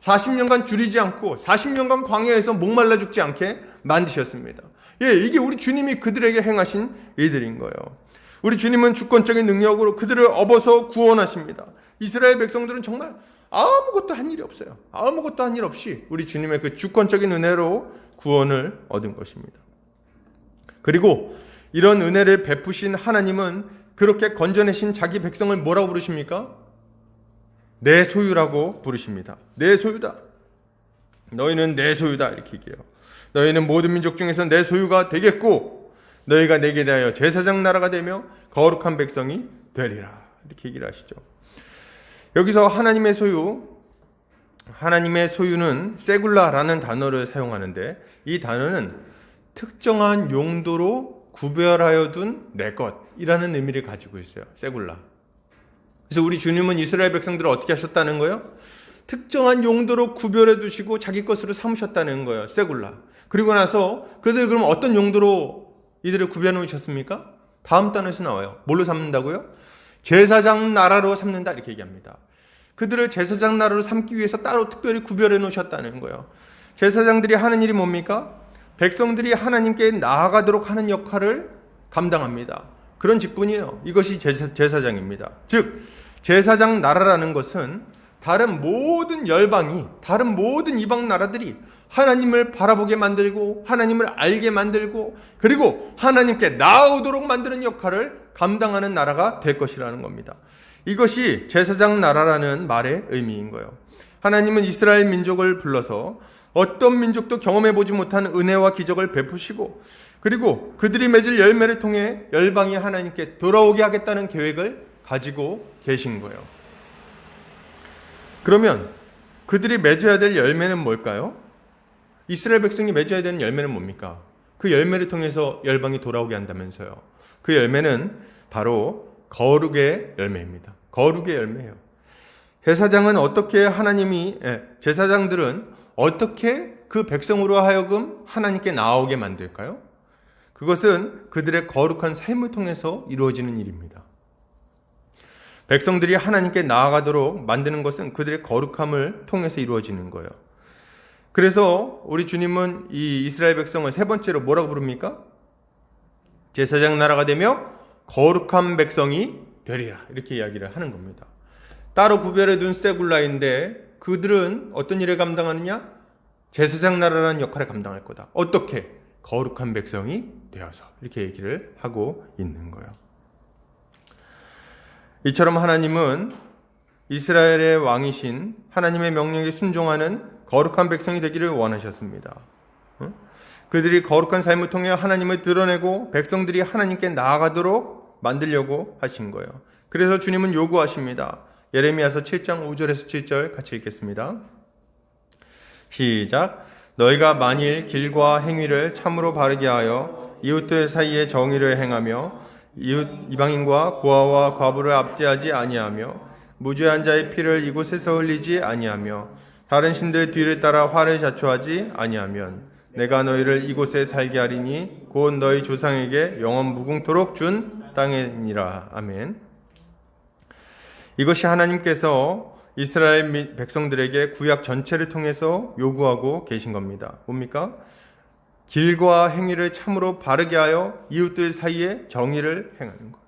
40년간 줄이지 않고 40년간 광야에서 목말라 죽지 않게 만드셨습니다. 예, 이게 우리 주님이 그들에게 행하신 일들인 거예요. 우리 주님은 주권적인 능력으로 그들을 업어서 구원하십니다. 이스라엘 백성들은 정말 아무것도 한 일이 없어요. 아무것도 한 일 없이 우리 주님의 그 주권적인 은혜로 구원을 얻은 것입니다. 그리고 이런 은혜를 베푸신 하나님은 그렇게 건져내신 자기 백성을 뭐라고 부르십니까? 내 소유라고 부르십니다. 내 소유다. 너희는 내 소유다. 이렇게 얘기해요. 너희는 모든 민족 중에서 내 소유가 되겠고 너희가 내게 대하여 제사장 나라가 되며 거룩한 백성이 되리라. 이렇게 얘기를 하시죠. 여기서 하나님의 소유는 세굴라라는 단어를 사용하는데 이 단어는 특정한 용도로 구별하여 둔 내 것이라는 의미를 가지고 있어요. 세굴라. 그래서 우리 주님은 이스라엘 백성들을 어떻게 하셨다는 거예요? 특정한 용도로 구별해 두시고 자기 것으로 삼으셨다는 거예요. 세굴라. 그리고 나서 그들 그럼 어떤 용도로 이들을 구별해 놓으셨습니까? 다음 단어에서 나와요. 뭘로 삼는다고요? 제사장 나라로 삼는다 이렇게 얘기합니다. 그들을 제사장 나라로 삼기 위해서 따로 특별히 구별해 놓으셨다는 거예요. 제사장들이 하는 일이 뭡니까? 백성들이 하나님께 나아가도록 하는 역할을 감당합니다. 그런 직분이에요. 이것이 제사장입니다. 즉 제사장 나라라는 것은 다른 모든 열방이, 다른 모든 이방 나라들이 하나님을 바라보게 만들고 하나님을 알게 만들고 그리고 하나님께 나아오도록 만드는 역할을 감당하는 나라가 될 것이라는 겁니다. 이것이 제사장 나라라는 말의 의미인 거예요. 하나님은 이스라엘 민족을 불러서 어떤 민족도 경험해보지 못한 은혜와 기적을 베푸시고 그리고 그들이 맺을 열매를 통해 열방이 하나님께 돌아오게 하겠다는 계획을 가지고 계신 거예요. 그러면 그들이 맺어야 될 열매는 뭘까요? 이스라엘 백성이 맺어야 되는 열매는 뭡니까? 그 열매를 통해서 열방이 돌아오게 한다면서요. 그 열매는 바로 거룩의 열매입니다. 거룩의 열매예요. 제사장들은 어떻게 그 백성으로 하여금 하나님께 나아오게 만들까요? 그것은 그들의 거룩한 삶을 통해서 이루어지는 일입니다. 백성들이 하나님께 나아가도록 만드는 것은 그들의 거룩함을 통해서 이루어지는 거예요. 그래서 우리 주님은 이 이스라엘 백성을 세 번째로 뭐라고 부릅니까? 제사장 나라가 되며 거룩한 백성이 되리라. 이렇게 이야기를 하는 겁니다. 따로 구별해 둔 세굴라인데 그들은 어떤 일을 감당하느냐? 제사장 나라라는 역할을 감당할 거다. 어떻게? 거룩한 백성이 되어서. 이렇게 얘기를 하고 있는 거예요. 이처럼 하나님은 이스라엘의 왕이신 하나님의 명령에 순종하는 거룩한 백성이 되기를 원하셨습니다. 그들이 거룩한 삶을 통해 하나님을 드러내고 백성들이 하나님께 나아가도록 만들려고 하신 거예요. 그래서 주님은 요구하십니다. 예레미야서 7장 5절에서 7절 같이 읽겠습니다. 시작. 너희가 만일 길과 행위를 참으로 바르게 하여 이웃들 사이에 정의를 행하며 이방인과 고아와 과부를 압제하지 아니하며 무죄한 자의 피를 이곳에서 흘리지 아니하며 다른 신들 뒤를 따라 화를 자초하지 아니하면 내가 너희를 이곳에 살게 하리니 곧 너희 조상에게 영원 무궁토록 준 땅이니라. 아멘. 이것이 하나님께서 이스라엘 백성들에게 구약 전체를 통해서 요구하고 계신 겁니다. 뭡니까? 길과 행위를 참으로 바르게 하여 이웃들 사이에 정의를 행하는 것.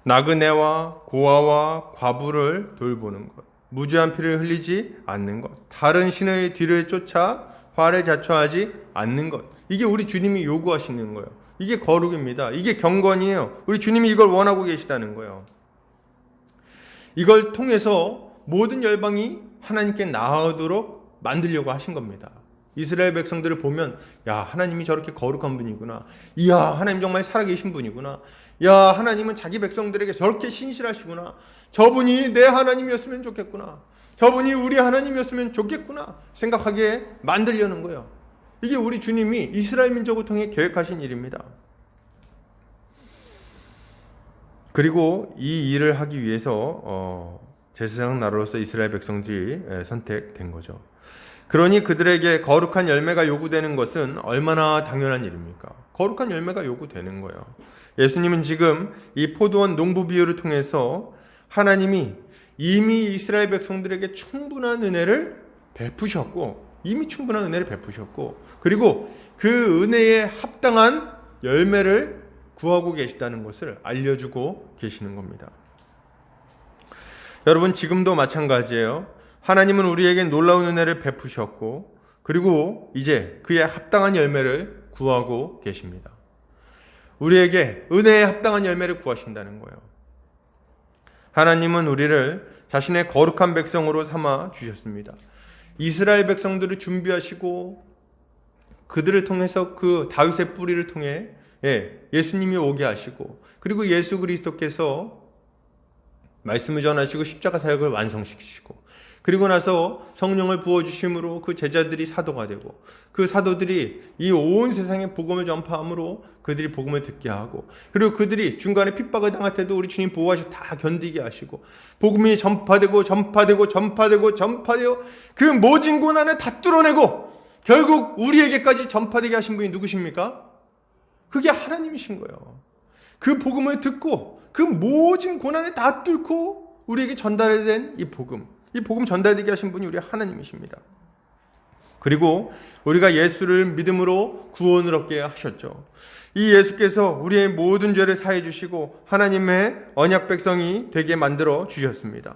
나그네와 고아와 과부를 돌보는 것. 무죄한 피를 흘리지 않는 것. 다른 신의 뒤를 쫓아 화를 자초하지 않는 것. 이게 우리 주님이 요구하시는 거예요. 이게 거룩입니다. 이게 경건이에요. 우리 주님이 이걸 원하고 계시다는 거예요. 이걸 통해서 모든 열방이 하나님께 나아오도록 만들려고 하신 겁니다. 이스라엘 백성들을 보면 야, 하나님이 저렇게 거룩한 분이구나. 이야, 하나님 정말 살아계신 분이구나. 야, 하나님은 자기 백성들에게 저렇게 신실하시구나. 저분이 내 하나님이었으면 좋겠구나. 저분이 우리 하나님이었으면 좋겠구나 생각하게 만들려는 거예요. 이게 우리 주님이 이스라엘 민족을 통해 계획하신 일입니다. 그리고 이 일을 하기 위해서 제사장 나라로서 이스라엘 백성들이 선택된 거죠. 그러니 그들에게 거룩한 열매가 요구되는 것은 얼마나 당연한 일입니까? 거룩한 열매가 요구되는 거예요. 예수님은 지금 이 포도원 농부 비유를 통해서 하나님이 이미 이스라엘 백성들에게 충분한 은혜를 베푸셨고 그리고 그 은혜에 합당한 열매를 구하고 계시다는 것을 알려주고 계시는 겁니다. 여러분, 지금도 마찬가지예요. 하나님은 우리에게 놀라운 은혜를 베푸셨고 그리고 이제 그에 합당한 열매를 구하고 계십니다. 우리에게 은혜에 합당한 열매를 구하신다는 거예요. 하나님은 우리를 자신의 거룩한 백성으로 삼아 주셨습니다. 이스라엘 백성들을 준비하시고 그들을 통해서 그 다윗의 뿌리를 통해 예수님이 오게 하시고, 그리고 예수 그리스도께서 말씀을 전하시고 십자가 사역을 완성시키시고, 그리고 나서 성령을 부어주심으로 그 제자들이 사도가 되고, 그 사도들이 이 온 세상에 복음을 전파함으로 그들이 복음을 듣게 하고, 그리고 그들이 중간에 핍박을 당할 때도 우리 주님 보호하셔서 다 견디게 하시고, 복음이 전파되고 그 모진 고난을 다 뚫어내고 결국 우리에게까지 전파되게 하신 분이 누구십니까? 그게 하나님이신 거예요. 그 복음을 듣고 그 모진 고난을 다 뚫고 우리에게 전달된 이 복음 전달되게 하신 분이 우리 하나님이십니다. 그리고 우리가 예수를 믿음으로 구원을 얻게 하셨죠. 이 예수께서 우리의 모든 죄를 사해 주시고 하나님의 언약 백성이 되게 만들어 주셨습니다.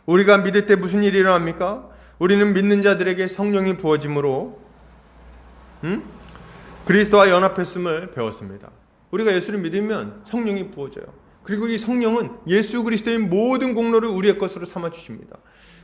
우리가 믿을 때 무슨 일이 일어납니까? 우리는 믿는 자들에게 성령이 부어짐으로 그리스도와 연합했음을 배웠습니다. 우리가 예수를 믿으면 성령이 부어져요. 그리고 이 성령은 예수 그리스도의 모든 공로를 우리의 것으로 삼아 주십니다.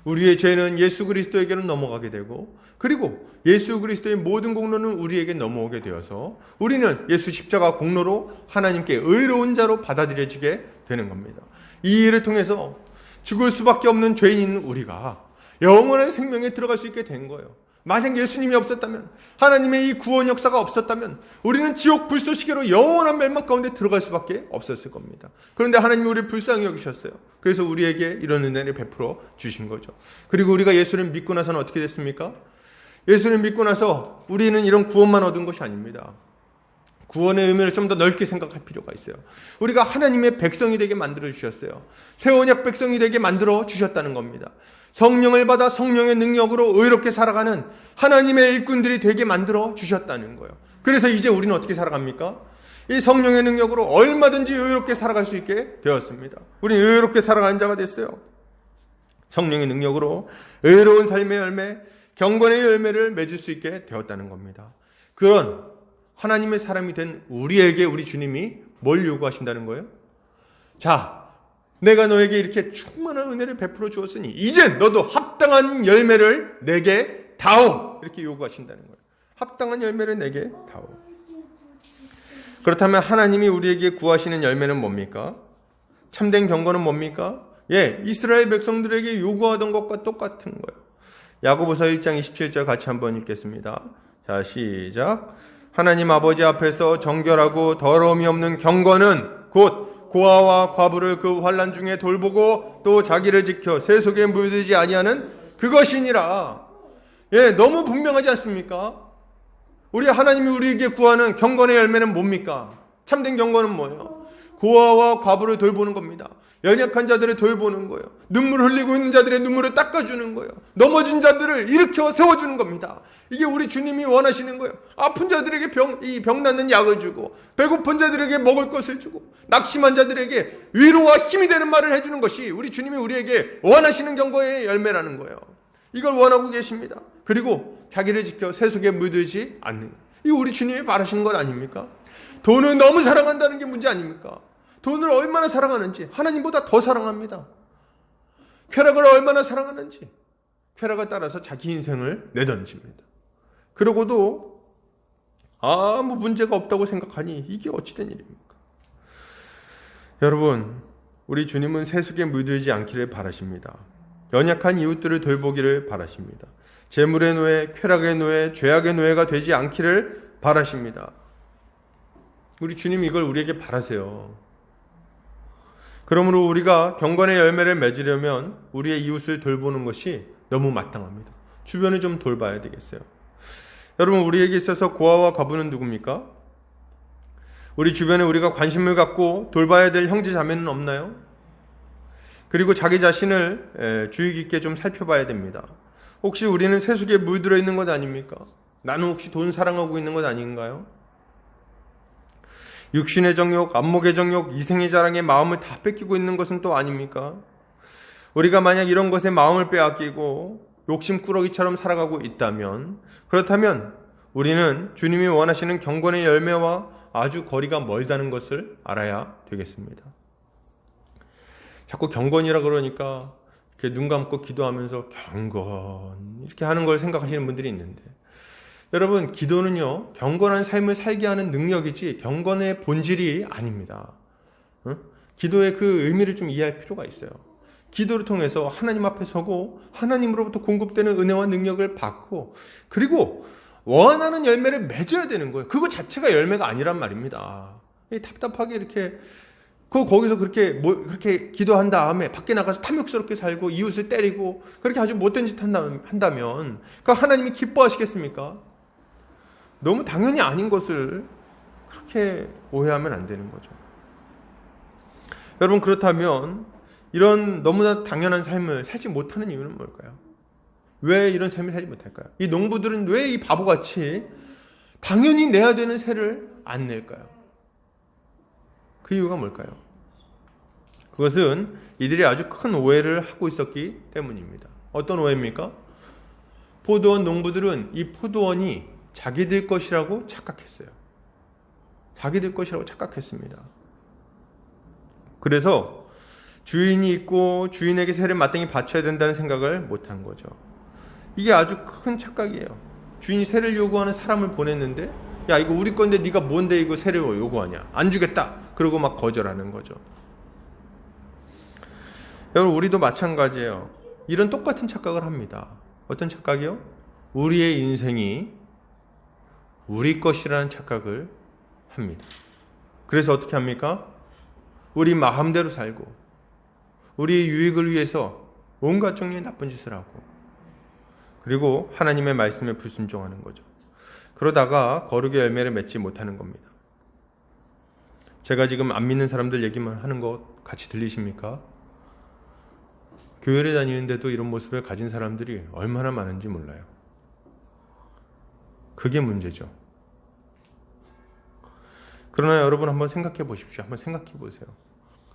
우리의 죄는 예수 그리스도에게는 넘어가게 되고, 그리고 예수 그리스도의 모든 공로는 우리에게 넘어오게 되어서 우리는 예수 십자가 공로로 하나님께 의로운 자로 받아들여지게 되는 겁니다. 이 일을 통해서 죽을 수밖에 없는 죄인인 우리가 영원한 생명에 들어갈 수 있게 된 거예요. 만약 예수님이 없었다면, 하나님의 이 구원 역사가 없었다면 우리는 지옥 불쏘시개로 영원한 멸망 가운데 들어갈 수밖에 없었을 겁니다. 그런데 하나님이 우리를 불쌍히 여기셨어요. 그래서 우리에게 이런 은혜를 베풀어 주신 거죠. 그리고 우리가 예수를 믿고 나서는 어떻게 됐습니까? 예수를 믿고 나서 우리는 이런 구원만 얻은 것이 아닙니다. 구원의 의미를 좀 더 넓게 생각할 필요가 있어요. 우리가 하나님의 백성이 되게 만들어 주셨어요. 새 언약 백성이 되게 만들어 주셨다는 겁니다. 성령을 받아 성령의 능력으로 의롭게 살아가는 하나님의 일꾼들이 되게 만들어 주셨다는 거예요. 그래서 이제 우리는 어떻게 살아갑니까? 이 성령의 능력으로 얼마든지 의롭게 살아갈 수 있게 되었습니다. 우리는 의롭게 살아가는 자가 됐어요. 성령의 능력으로 의로운 삶의 열매, 경건의 열매를 맺을 수 있게 되었다는 겁니다. 그런 하나님의 사람이 된 우리에게 우리 주님이 뭘 요구하신다는 거예요? 자, 내가 너에게 이렇게 충만한 은혜를 베풀어 주었으니 이제 너도 합당한 열매를 내게 다오, 이렇게 요구하신다는 거예요. 합당한 열매를 내게 다오. 그렇다면 하나님이 우리에게 구하시는 열매는 뭡니까? 참된 경건은 뭡니까? 이스라엘 백성들에게 요구하던 것과 똑같은 거예요. 야고보서 1장 27절 같이 한번 읽겠습니다. 자, 시작. 하나님 아버지 앞에서 정결하고 더러움이 없는 경건은 곧 고아와 과부를 그 환난 중에 돌보고 또 자기를 지켜 세속에 물들지 아니하는 그것이니라. 너무 분명하지 않습니까? 우리 하나님이 우리에게 구하는 경건의 열매는 뭡니까? 참된 경건은 뭐예요? 고아와 과부를 돌보는 겁니다. 연약한 자들을 돌보는 거예요. 눈물 흘리고 있는 자들의 눈물을 닦아주는 거예요. 넘어진 자들을 일으켜 세워주는 겁니다. 이게 우리 주님이 원하시는 거예요. 아픈 자들에게 병 낫는 약을 주고, 배고픈 자들에게 먹을 것을 주고, 낙심한 자들에게 위로와 힘이 되는 말을 해주는 것이 우리 주님이 우리에게 원하시는 경건의 열매라는 거예요. 이걸 원하고 계십니다. 그리고 자기를 지켜 세속에 물들지 않는, 이 우리 주님이 바라시는 것 아닙니까? 돈을 너무 사랑한다는 게 문제 아닙니까? 돈을 얼마나 사랑하는지 하나님보다 더 사랑합니다. 쾌락을 얼마나 사랑하는지 쾌락을 따라서 자기 인생을 내던집니다. 그러고도 아무 문제가 없다고 생각하니 이게 어찌된 일입니까? 여러분, 우리 주님은 세속에 물들지 않기를 바라십니다. 연약한 이웃들을 돌보기를 바라십니다. 재물의 노예, 쾌락의 노예, 죄악의 노예가 되지 않기를 바라십니다. 우리 주님이 이걸 우리에게 바라세요. 그러므로 우리가 경건의 열매를 맺으려면 우리의 이웃을 돌보는 것이 너무 마땅합니다. 주변을 좀 돌봐야 되겠어요. 여러분, 우리에게 있어서 고아와 과부는 누굽니까? 우리 주변에 우리가 관심을 갖고 돌봐야 될 형제 자매는 없나요? 그리고 자기 자신을 주의 깊게 좀 살펴봐야 됩니다. 혹시 우리는 세속에 물들어 있는 것 아닙니까? 나는 혹시 돈 사랑하고 있는 것 아닌가요? 육신의 정욕, 안목의 정욕, 이생의 자랑에 마음을 다 뺏기고 있는 것은 또 아닙니까? 우리가 만약 이런 것에 마음을 빼앗기고 욕심꾸러기처럼 살아가고 있다면, 그렇다면 우리는 주님이 원하시는 경건의 열매와 아주 거리가 멀다는 것을 알아야 되겠습니다. 자꾸 경건이라 그러니까 이렇게 눈 감고 기도하면서 경건 이렇게 하는 걸 생각하시는 분들이 있는데, 여러분, 기도는요 경건한 삶을 살게 하는 능력이지 경건의 본질이 아닙니다. 기도의 그 의미를 좀 이해할 필요가 있어요. 기도를 통해서 하나님 앞에 서고 하나님으로부터 공급되는 은혜와 능력을 받고, 그리고 원하는 열매를 맺어야 되는 거예요. 그거 자체가 열매가 아니란 말입니다. 답답하게 이렇게 거기서 그렇게 기도한 다음에 밖에 나가서 탐욕스럽게 살고 이웃을 때리고 그렇게 아주 못된 짓 한다면 그 하나님이 기뻐하시겠습니까? 너무 당연히 아닌 것을 그렇게 오해하면 안 되는 거죠. 여러분, 그렇다면 이런 너무나 당연한 삶을 살지 못하는 이유는 뭘까요? 왜 이런 삶을 살지 못할까요? 이 농부들은 왜 이 바보같이 당연히 내야 되는 세를 안 낼까요? 그 이유가 뭘까요? 그것은 이들이 아주 큰 오해를 하고 있었기 때문입니다. 어떤 오해입니까? 포도원 농부들은 이 포도원이 자기들 것이라고 착각했어요. 자기들 것이라고 착각했습니다. 그래서 주인이 있고 주인에게 세를 마땅히 바쳐야 된다는 생각을 못한 거죠. 이게 아주 큰 착각이에요. 주인이 세를 요구하는 사람을 보냈는데, 야, 이거 우리 건데 네가 뭔데 이거 세를 요구하냐, 안 주겠다, 그러고 막 거절하는 거죠. 여러분, 우리도 마찬가지예요. 이런 똑같은 착각을 합니다. 어떤 착각이요? 우리의 인생이 우리 것이라는 착각을 합니다. 그래서 어떻게 합니까? 우리 마음대로 살고 우리 유익을 위해서 온갖 종류의 나쁜 짓을 하고, 그리고 하나님의 말씀에 불순종하는 거죠. 그러다가 거룩의 열매를 맺지 못하는 겁니다. 제가 지금 안 믿는 사람들 얘기만 하는 거 같이 들리십니까? 교회를 다니는데도 이런 모습을 가진 사람들이 얼마나 많은지 몰라요. 그게 문제죠. 그러나 여러분, 한번 생각해 보십시오. 한번 생각해 보세요.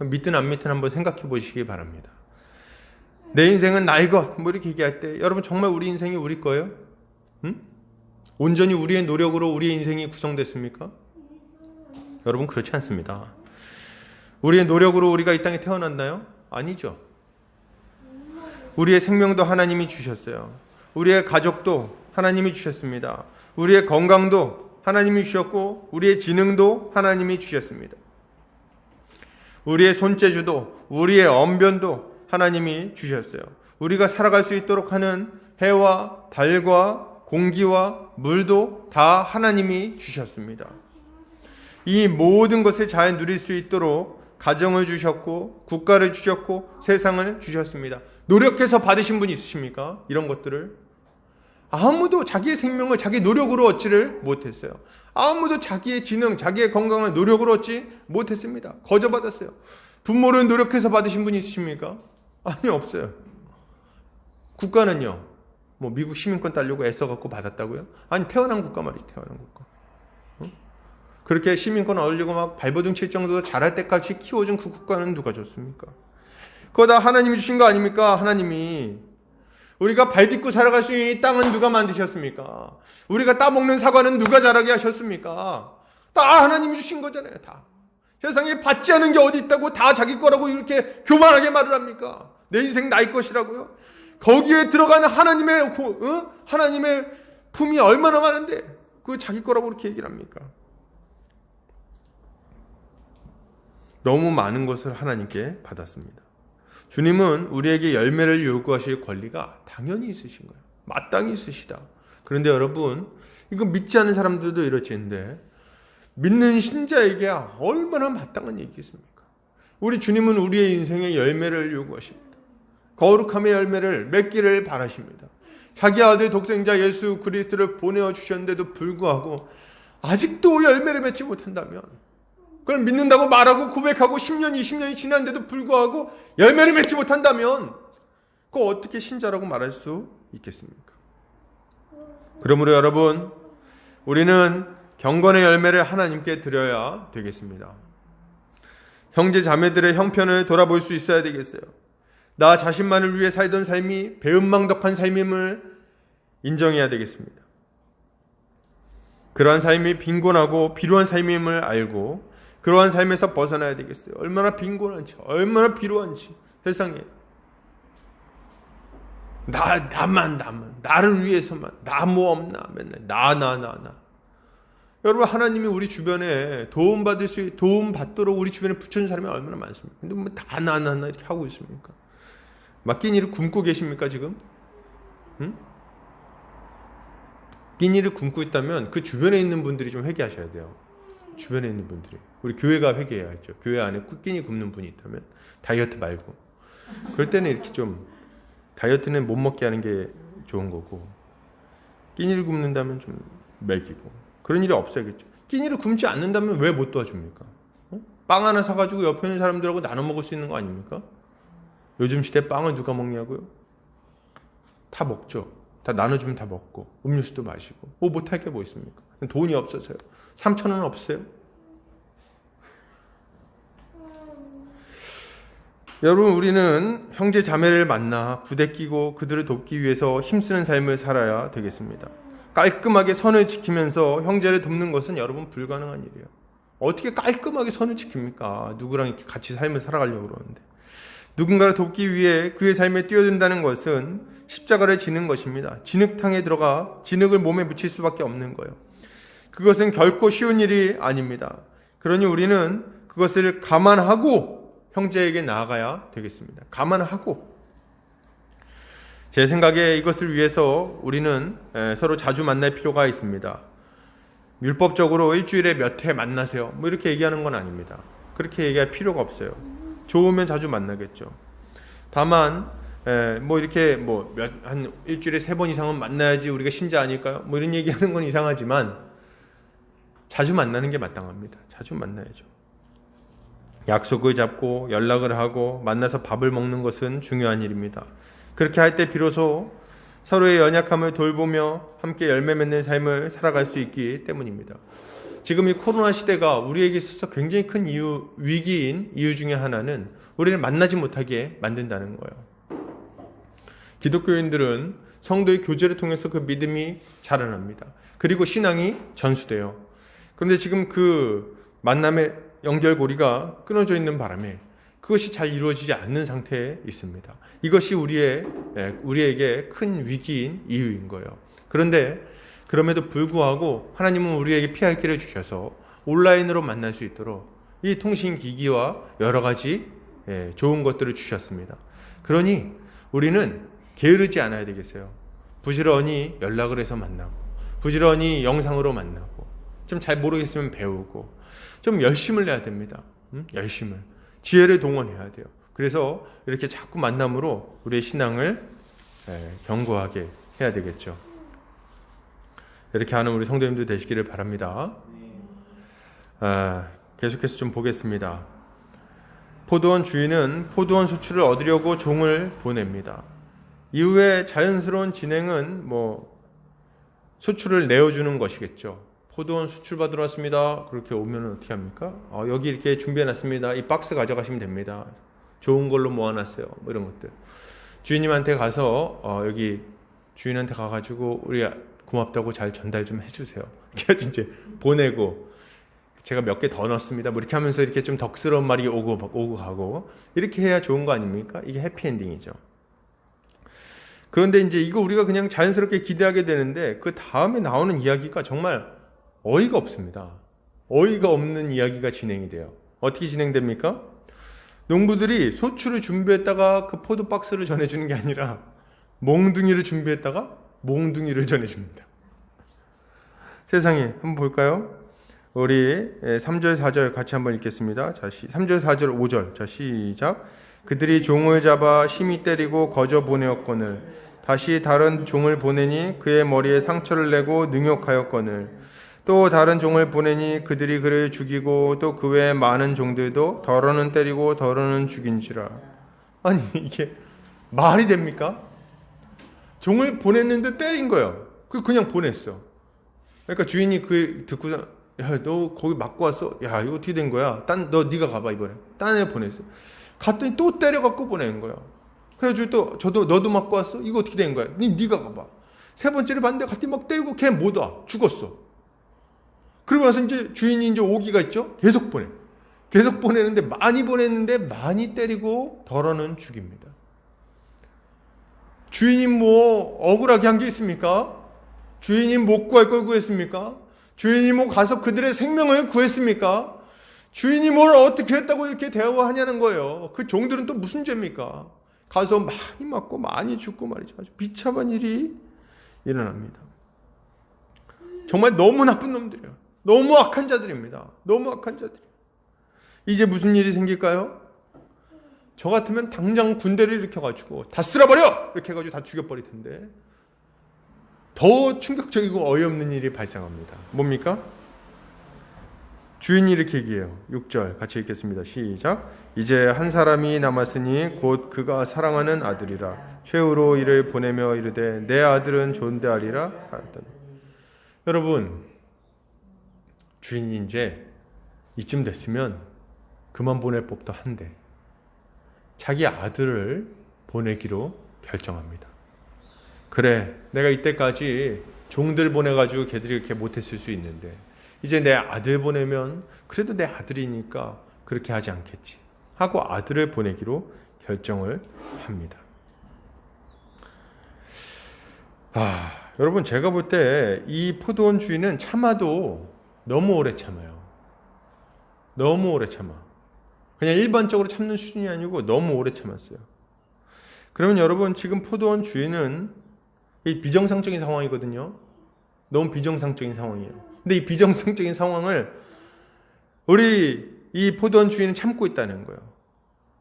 믿든 안 믿든 한번 생각해 보시기 바랍니다. 내 인생은 나의 것, 뭐 이렇게 얘기할 때, 여러분, 정말 우리 인생이 우리 거예요? 응? 온전히 우리의 노력으로 우리의 인생이 구성됐습니까? 여러분, 그렇지 않습니다. 우리의 노력으로 우리가 이 땅에 태어났나요? 아니죠. 우리의 생명도 하나님이 주셨어요. 우리의 가족도 하나님이 주셨습니다. 우리의 건강도 하나님이 주셨고, 우리의 지능도 하나님이 주셨습니다. 우리의 손재주도, 우리의 언변도 하나님이 주셨어요. 우리가 살아갈 수 있도록 하는 해와 달과 공기와 물도 다 하나님이 주셨습니다. 이 모든 것을 잘 누릴 수 있도록 가정을 주셨고, 국가를 주셨고, 세상을 주셨습니다. 노력해서 받으신 분이 있으십니까? 이런 것들을 아무도 자기의 생명을 자기 노력으로 얻지를 못했어요. 아무도 자기의 지능, 자기의 건강을 노력으로 얻지 못했습니다. 거저받았어요. 부모를 노력해서 받으신 분이 있으십니까? 아니, 없어요. 국가는요, 뭐 미국 시민권 따려고 애써갖고 받았다고요? 아니, 태어난 국가 말이지, 태어난 국가. 그렇게 시민권 얻으려고 막 발버둥 칠 정도로 잘할 때까지 키워준 그 국가는 누가 줬습니까? 그거 다 하나님이 주신 거 아닙니까? 하나님이. 우리가 발 딛고 살아갈 수 있는 이 땅은 누가 만드셨습니까? 우리가 따먹는 사과는 누가 자라게 하셨습니까? 다 하나님이 주신 거잖아요, 다. 세상에 받지 않은 게 어디 있다고 다 자기 거라고 이렇게 교만하게 말을 합니까? 내 인생 나의 것이라고요? 거기에 들어가는 하나님의 품이 얼마나 많은데 그거 자기 거라고 그렇게 얘기를 합니까? 너무 많은 것을 하나님께 받았습니다. 주님은 우리에게 열매를 요구하실 권리가 당연히 있으신 거예요. 마땅히 있으시다. 그런데 여러분, 이거 믿지 않는 사람들도 이렇지인데 믿는 신자에게 얼마나 마땅한 얘기겠습니까? 우리 주님은 우리의 인생의 열매를 요구하십니다. 거룩함의 열매를 맺기를 바라십니다. 자기 아들 독생자 예수 그리스도를 보내어 주셨는데도 불구하고 아직도 열매를 맺지 못한다면, 그걸 믿는다고 말하고 고백하고 10년, 20년이 지났는데도 불구하고 열매를 맺지 못한다면 그거 어떻게 신자라고 말할 수 있겠습니까? 그러므로 여러분, 우리는 경건의 열매를 하나님께 드려야 되겠습니다. 형제 자매들의 형편을 돌아볼 수 있어야 되겠어요. 나 자신만을 위해 살던 삶이 배은망덕한 삶임을 인정해야 되겠습니다. 그러한 삶이 빈곤하고 비루한 삶임을 알고 그러한 삶에서 벗어나야 되겠어요. 얼마나 빈곤한지, 얼마나 비루한지 세상에. 나만, 나를 위해서만, 나 뭐 없나, 맨날, 나. 여러분, 하나님이 우리 주변에 도움 받도록 우리 주변에 붙여준 사람이 얼마나 많습니까? 근데 뭐 다 나, 이렇게 하고 있습니까? 막 끼니를 굶고 계십니까, 지금? 응? 끼니를 굶고 있다면 그 주변에 있는 분들이 좀 회개하셔야 돼요. 주변에 있는 분들이. 우리 교회가 회개해야죠. 교회 안에 끼니 굶는 분이 있다면. 다이어트 말고. 그럴 때는 이렇게 좀, 다이어트는 못 먹게 하는 게 좋은 거고, 끼니를 굶는다면 좀 먹이고. 그런 일이 없어야겠죠. 끼니를 굶지 않는다면 왜 못 도와줍니까? 빵 하나 사가지고 옆에 있는 사람들하고 나눠 먹을 수 있는 거 아닙니까? 요즘 시대 빵을 누가 먹냐고요? 다 먹죠. 다 나눠주면 다 먹고 음료수도 마시고 뭐 못할 게 뭐 있습니까? 돈이 없어서요. 3,000원 없어요. 여러분, 우리는 형제 자매를 만나 부대끼고 그들을 돕기 위해서 힘쓰는 삶을 살아야 되겠습니다. 깔끔하게 선을 지키면서 형제를 돕는 것은 여러분 불가능한 일이에요. 어떻게 깔끔하게 선을 지킵니까? 누구랑 이렇게 같이 삶을 살아가려고 그러는데. 누군가를 돕기 위해 그의 삶에 뛰어든다는 것은 십자가를 지는 것입니다. 진흙탕에 들어가 진흙을 몸에 묻힐 수밖에 없는 거예요. 그것은 결코 쉬운 일이 아닙니다. 그러니 우리는 그것을 감안하고 형제에게 나아가야 되겠습니다. 감안하고. 제 생각에 이것을 위해서 우리는 서로 자주 만날 필요가 있습니다. 율법적으로 일주일에 몇 회 만나세요. 뭐 이렇게 얘기하는 건 아닙니다. 그렇게 얘기할 필요가 없어요. 좋으면 자주 만나겠죠. 다만 뭐 이렇게 한 일주일에 3번 이상은 만나야지 우리가 신자 아닐까요? 뭐 이런 얘기하는 건 이상하지만 자주 만나는 게 마땅합니다. 자주 만나야죠. 약속을 잡고 연락을 하고 만나서 밥을 먹는 것은 중요한 일입니다. 그렇게 할 때 비로소 서로의 연약함을 돌보며 함께 열매 맺는 삶을 살아갈 수 있기 때문입니다. 지금 이 코로나 시대가 우리에게 있어서 굉장히 큰 위기인 이유 중에 하나는 우리를 만나지 못하게 만든다는 거예요. 기독교인들은 성도의 교제를 통해서 그 믿음이 자라납니다. 그리고 신앙이 전수돼요. 그런데 지금 그 만남의 연결고리가 끊어져 있는 바람에 그것이 잘 이루어지지 않는 상태에 있습니다. 이것이 우리에게 큰 위기인 이유인 거예요. 그런데 그럼에도 불구하고 하나님은 우리에게 피할 길을 주셔서 온라인으로 만날 수 있도록 이 통신기기와 여러 가지 좋은 것들을 주셨습니다. 그러니 우리는 게으르지 않아야 되겠어요. 부지런히 연락을 해서 만나고 부지런히 영상으로 만나고 좀 잘 모르겠으면 배우고 좀 열심을 내야 됩니다. 열심을. 지혜를 동원해야 돼요. 그래서 이렇게 자꾸 만남으로 우리의 신앙을 견고하게 해야 되겠죠. 이렇게 하는 우리 성도님들 되시기를 바랍니다. 계속해서 좀 보겠습니다. 포도원 주인은 포도원 수출을 얻으려고 종을 보냅니다. 이후에 자연스러운 진행은 수출을 내어주는 것이겠죠. 포도원 수출 받으러 왔습니다. 그렇게 오면 어떻게 합니까? 여기 이렇게 준비해놨습니다. 이 박스 가져가시면 됩니다. 좋은 걸로 모아놨어요. 뭐 이런 것들. 주인님한테 가서 여기 주인한테 가가지고 우리 고맙다고 잘 전달 좀 해주세요. 이렇게 이제 보내고 제가 몇 개 더 넣었습니다. 뭐 이렇게 하면서 이렇게 좀 덕스러운 말이 오고 가고 이렇게 해야 좋은 거 아닙니까? 이게 해피엔딩이죠. 그런데 이제 이거 우리가 그냥 자연스럽게 기대하게 되는데 그 다음에 나오는 이야기가 정말 어이가 없습니다. 어이가 없는 이야기가 진행이 돼요. 어떻게 진행됩니까? 농부들이 소출을 준비했다가 그 포도 박스를 전해주는 게 아니라 몽둥이를 준비했다가 몽둥이를 전해줍니다. 세상에 한번 볼까요? 우리 3절 4절 같이 한번 읽겠습니다. 자, 3절 4절 5절 자 시작. 그들이 종을 잡아 심히 때리고 거저 보내었거늘 다시 다른 종을 보내니 그의 머리에 상처를 내고 능욕하였거늘 또 다른 종을 보내니 그들이 그를 죽이고 또 그 외에 많은 종들도 더러는 때리고 더러는 죽인지라. 아니 이게 말이 됩니까? 종을 보냈는데 때린 거예요. 그냥 보냈어. 그러니까 주인이 그 듣고 야 너 거기 맞고 왔어? 야 이거 어떻게 된 거야? 네가 가봐 이번에. 딴 애 보냈어. 갔더니 또 때려갖고 보낸 거야. 그래가지고 또 너도 맞고 왔어? 이거 어떻게 된 거야? 네가 가봐. 3번째를 봤는데 갔더니 막 때리고 걔 못 와. 죽었어. 그러고 나서 이제 주인이 이제 오기가 있죠? 계속 보내는데 많이 보냈는데 많이 때리고 덜어는 죽입니다. 주인이 뭐 억울하게 한 게 있습니까? 주인이 못 구할 걸 구했습니까? 주인이 뭐 가서 그들의 생명을 구했습니까? 주인이 뭘 어떻게 했다고 이렇게 대우하냐는 거예요. 그 종들은 또 무슨 죄입니까? 가서 많이 맞고 많이 죽고 말이죠. 아주 비참한 일이 일어납니다. 정말 너무 나쁜 놈들이에요. 너무 악한 자들입니다. 너무 악한 자들. 이제 무슨 일이 생길까요? 저 같으면 당장 군대를 일으켜가지고 다 쓸어버려! 이렇게 해가지고 다 죽여버릴 텐데 더 충격적이고 어이없는 일이 발생합니다. 뭡니까? 주인이 이렇게 얘기해요. 6절 같이 읽겠습니다. 시작. 이제 한 사람이 남았으니 곧 그가 사랑하는 아들이라. 최후로 이를 보내며 이르되 내 아들은 존대하리라 하였더니. 여러분, 주인이 이제 이쯤 됐으면 그만 보낼 법도 한데 자기 아들을 보내기로 결정합니다. 그래, 내가 이때까지 종들 보내가지고 걔들이 이렇게 못했을 수 있는데 이제 내 아들 보내면 그래도 내 아들이니까 그렇게 하지 않겠지 하고 아들을 보내기로 결정을 합니다. 여러분, 제가 볼 때 이 포도원 주인은 참아도 너무 오래 참아요. 너무 오래 참아. 그냥 일반적으로 참는 수준이 아니고 너무 오래 참았어요. 그러면 여러분, 지금 포도원 주인은 이 비정상적인 상황이거든요. 너무 비정상적인 상황이에요. 근데 이 비정상적인 상황을 우리 이 포도원 주인은 참고 있다는 거예요.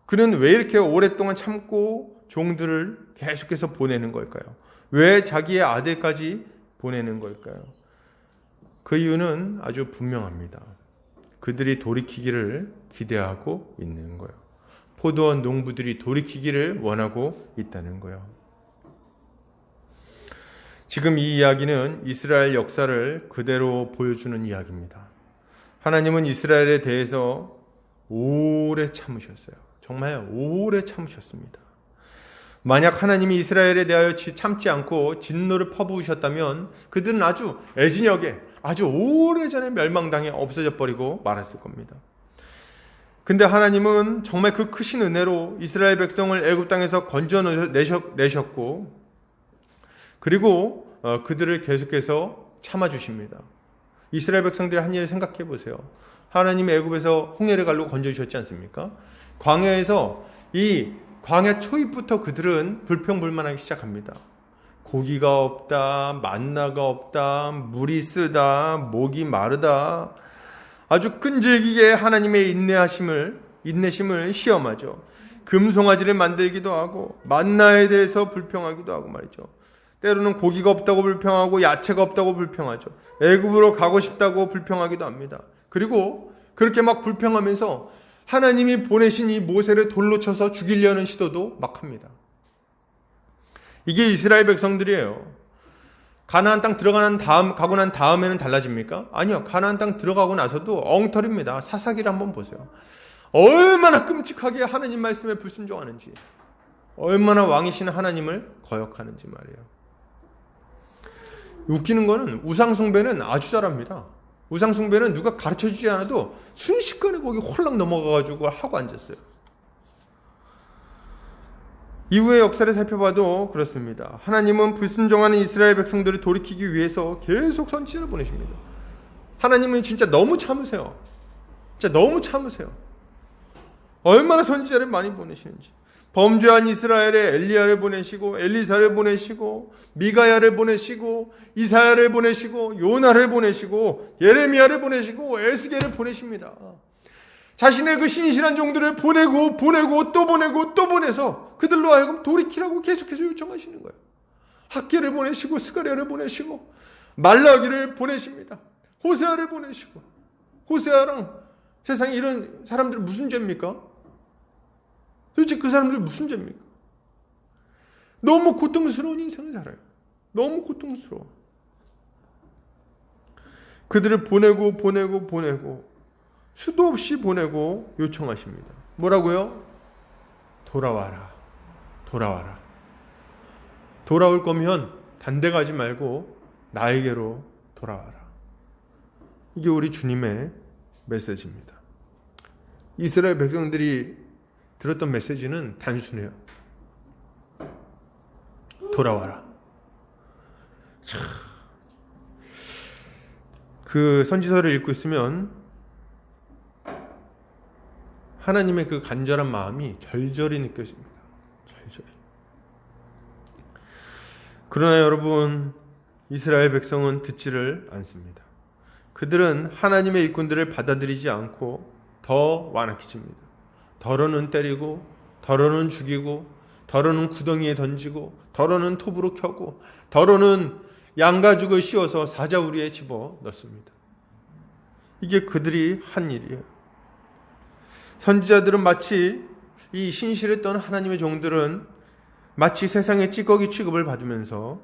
그는 왜 이렇게 오랫동안 참고 종들을 계속해서 보내는 걸까요? 왜 자기의 아들까지 보내는 걸까요? 그 이유는 아주 분명합니다. 그들이 돌이키기를 기대하고 있는 거예요. 포도원 농부들이 돌이키기를 원하고 있다는 거예요. 지금 이 이야기는 이스라엘 역사를 그대로 보여주는 이야기입니다. 하나님은 이스라엘에 대해서 오래 참으셨어요. 정말 오래 참으셨습니다. 만약 하나님이 이스라엘에 대하여 참지 않고 진노를 퍼부으셨다면 그들은 아주 애진역에 아주 오래전에 멸망당해 없어져 버리고 말았을 겁니다. 근데 하나님은 정말 그 크신 은혜로 이스라엘 백성을 애굽 땅에서 건져내셨고 그리고 그들을 계속해서 참아주십니다. 이스라엘 백성들이 한 일을 생각해 보세요. 하나님이 애굽에서 홍해를 갈로 건져주셨지 않습니까? 광야에서 이 광야 초입부터 그들은 불평불만하기 시작합니다. 고기가 없다, 만나가 없다, 물이 쓰다, 목이 마르다. 아주 끈질기게 하나님의 인내심을 시험하죠. 금송아지를 만들기도 하고 만나에 대해서 불평하기도 하고 말이죠. 때로는 고기가 없다고 불평하고 야채가 없다고 불평하죠. 애굽으로 가고 싶다고 불평하기도 합니다. 그리고 그렇게 막 불평하면서 하나님이 보내신 이 모세를 돌로 쳐서 죽이려는 시도도 막 합니다. 이게 이스라엘 백성들이에요. 가나안 땅 가고 난 다음에는 달라집니까? 아니요. 가나안 땅 들어가고 나서도 엉터리입니다. 사사기를 한번 보세요. 얼마나 끔찍하게 하나님 말씀에 불순종하는지, 얼마나 왕이신 하나님을 거역하는지 말이에요. 웃기는 거는 우상숭배는 아주 잘합니다. 우상숭배는 누가 가르쳐주지 않아도 순식간에 거기 홀랑 넘어가가지고 하고 앉았어요. 이후의 역사를 살펴봐도 그렇습니다. 하나님은 불순종하는 이스라엘 백성들을 돌이키기 위해서 계속 선지자를 보내십니다. 하나님은 진짜 너무 참으세요. 진짜 너무 참으세요. 얼마나 선지자를 많이 보내시는지. 범죄한 이스라엘에 엘리야를 보내시고 엘리사를 보내시고 미가야를 보내시고 이사야를 보내시고 요나를 보내시고 예레미야를 보내시고 에스겔을 보내십니다. 자신의 그 신실한 종들을 보내고 또 보내고 또 보내서 그들로 하여금 돌이키라고 계속해서 요청하시는 거예요. 학계를 보내시고 스가랴를 보내시고 말라기를 보내십니다. 호세아를 보내시고. 호세아랑 세상에 이런 사람들 무슨 죄입니까? 도대체 그 사람들 무슨 죄입니까? 너무 고통스러운 인생을 살아요. 너무 고통스러워. 그들을 보내고 수도 없이 보내고 요청하십니다. 뭐라고요? 돌아와라. 돌아올 거면 단대 가지 말고 나에게로 돌아와라. 이게 우리 주님의 메시지입니다. 이스라엘 백성들이 들었던 메시지는 단순해요. 돌아와라. 참, 그 선지서를 읽고 있으면 하나님의 그 간절한 마음이 절절히 느껴집니다. 절절히. 그러나 여러분, 이스라엘 백성은 듣지를 않습니다. 그들은 하나님의 일꾼들을 받아들이지 않고 더 완악해집니다. 더러는 때리고, 더러는 죽이고, 더러는 구덩이에 던지고, 더러는 톱으로 켜고, 더러는 양가죽을 씌워서 사자우리에 집어 넣습니다. 이게 그들이 한 일이에요. 선지자들은 마치 이 신실했던 하나님의 종들은 마치 세상의 찌꺼기 취급을 받으면서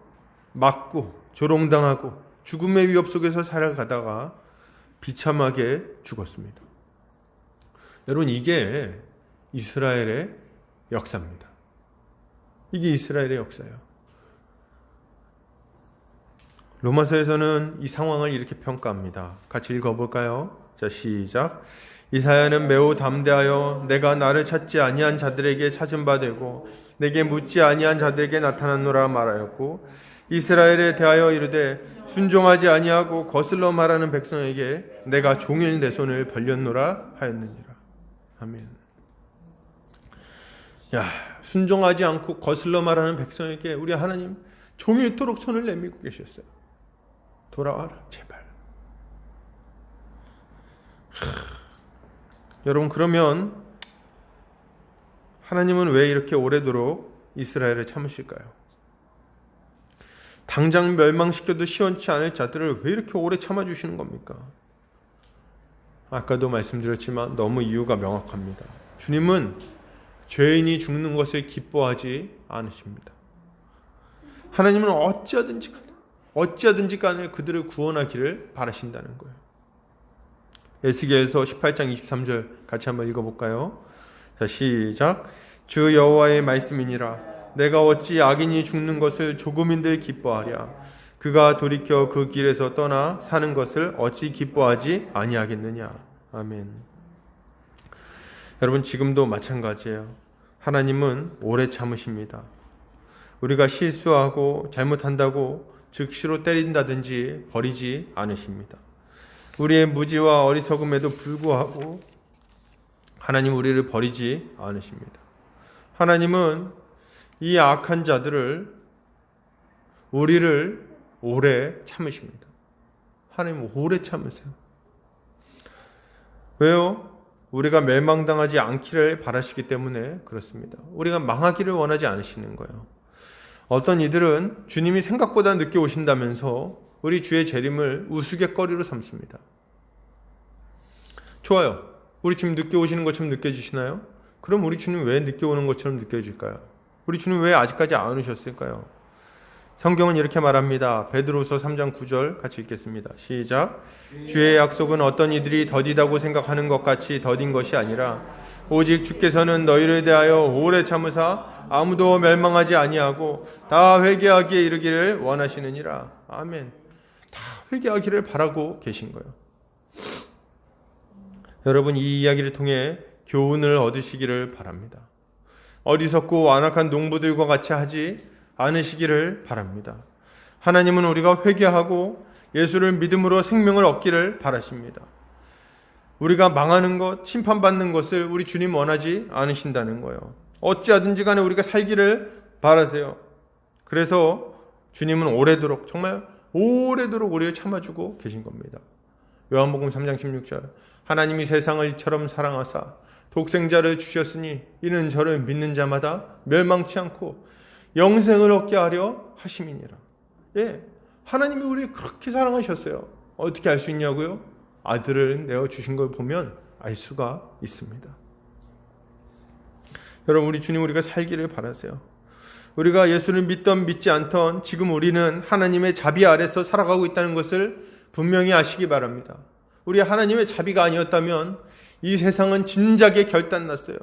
맞고 조롱당하고 죽음의 위협 속에서 살아가다가 비참하게 죽었습니다. 여러분, 이게 이스라엘의 역사입니다. 이게 이스라엘의 역사예요. 로마서에서는 이 상황을 이렇게 평가합니다. 같이 읽어볼까요? 자, 시작. 이사야는 매우 담대하여 내가 나를 찾지 아니한 자들에게 찾은 바 되고 내게 묻지 아니한 자들에게 나타났노라 말하였고, 이스라엘에 대하여 이르되 순종하지 아니하고 거슬러 말하는 백성에게 내가 종일 내 손을 벌렸노라 하였느니라. 아멘. 야, 순종하지 않고 거슬러 말하는 백성에게 우리 하나님 종일토록 손을 내밀고 계셨어요. 돌아와라, 제발. 여러분, 그러면 하나님은 왜 이렇게 오래도록 이스라엘을 참으실까요? 당장 멸망시켜도 시원치 않을 자들을 왜 이렇게 오래 참아주시는 겁니까? 아까도 말씀드렸지만 너무 이유가 명확합니다. 주님은 죄인이 죽는 것을 기뻐하지 않으십니다. 하나님은 어찌하든지 간에 그들을 구원하기를 바라신다는 거예요. 에스겔서 18장 23절 같이 한번 읽어볼까요? 자, 시작. 주 여호와의 말씀이니라. 내가 어찌 악인이 죽는 것을 조금인들 기뻐하랴. 그가 돌이켜 그 길에서 떠나 사는 것을 어찌 기뻐하지 아니하겠느냐. 아멘. 여러분, 지금도 마찬가지예요. 하나님은 오래 참으십니다. 우리가 실수하고 잘못한다고 즉시로 때린다든지 버리지 않으십니다. 우리의 무지와 어리석음에도 불구하고 하나님 우리를 버리지 않으십니다. 하나님은 이 악한 자들을, 우리를 오래 참으십니다. 하나님 오래 참으세요. 왜요? 우리가 멸망당하지 않기를 바라시기 때문에 그렇습니다. 우리가 망하기를 원하지 않으시는 거예요. 어떤 이들은 주님이 생각보다 늦게 오신다면서 우리 주의 재림을 우스갯거리로 삼습니다. 좋아요. 우리 주님 늦게 오시는 것처럼 느껴지시나요? 그럼 우리 주님 왜 늦게 오는 것처럼 느껴질까요? 우리 주님 왜 아직까지 안 오셨을까요? 성경은 이렇게 말합니다. 베드로서 3장 9절 같이 읽겠습니다. 시작. 주의 약속은 어떤 이들이 더디다고 생각하는 것 같이 더딘 것이 아니라 오직 주께서는 너희를 대하여 오래 참으사 아무도 멸망하지 아니하고 다 회개하기에 이르기를 원하시느니라. 아멘. 다 회개하기를 바라고 계신 거예요. 여러분, 이 이야기를 통해 교훈을 얻으시기를 바랍니다. 어리석고 완악한 농부들과 같이 하지 않으시기를 바랍니다. 하나님은 우리가 회개하고 예수를 믿음으로 생명을 얻기를 바라십니다. 우리가 망하는 것, 심판받는 것을 우리 주님 원하지 않으신다는 거예요. 어찌하든지 간에 우리가 살기를 바라세요. 그래서 주님은 오래도록, 정말 오래도록 우리를 참아주고 계신 겁니다. 요한복음 3장 16절. 하나님이 세상을 이처럼 사랑하사 독생자를 주셨으니 이는 저를 믿는 자마다 멸망치 않고 영생을 얻게 하려 하심이니라. 예, 하나님이 우리를 그렇게 사랑하셨어요. 어떻게 알 수 있냐고요? 아들을 내어주신 걸 보면 알 수가 있습니다. 여러분, 우리 주님 우리가 살기를 바라세요. 우리가 예수를 믿던 믿지 않던 지금 우리는 하나님의 자비 아래서 살아가고 있다는 것을 분명히 아시기 바랍니다. 우리 하나님의 자비가 아니었다면 이 세상은 진작에 결단났어요.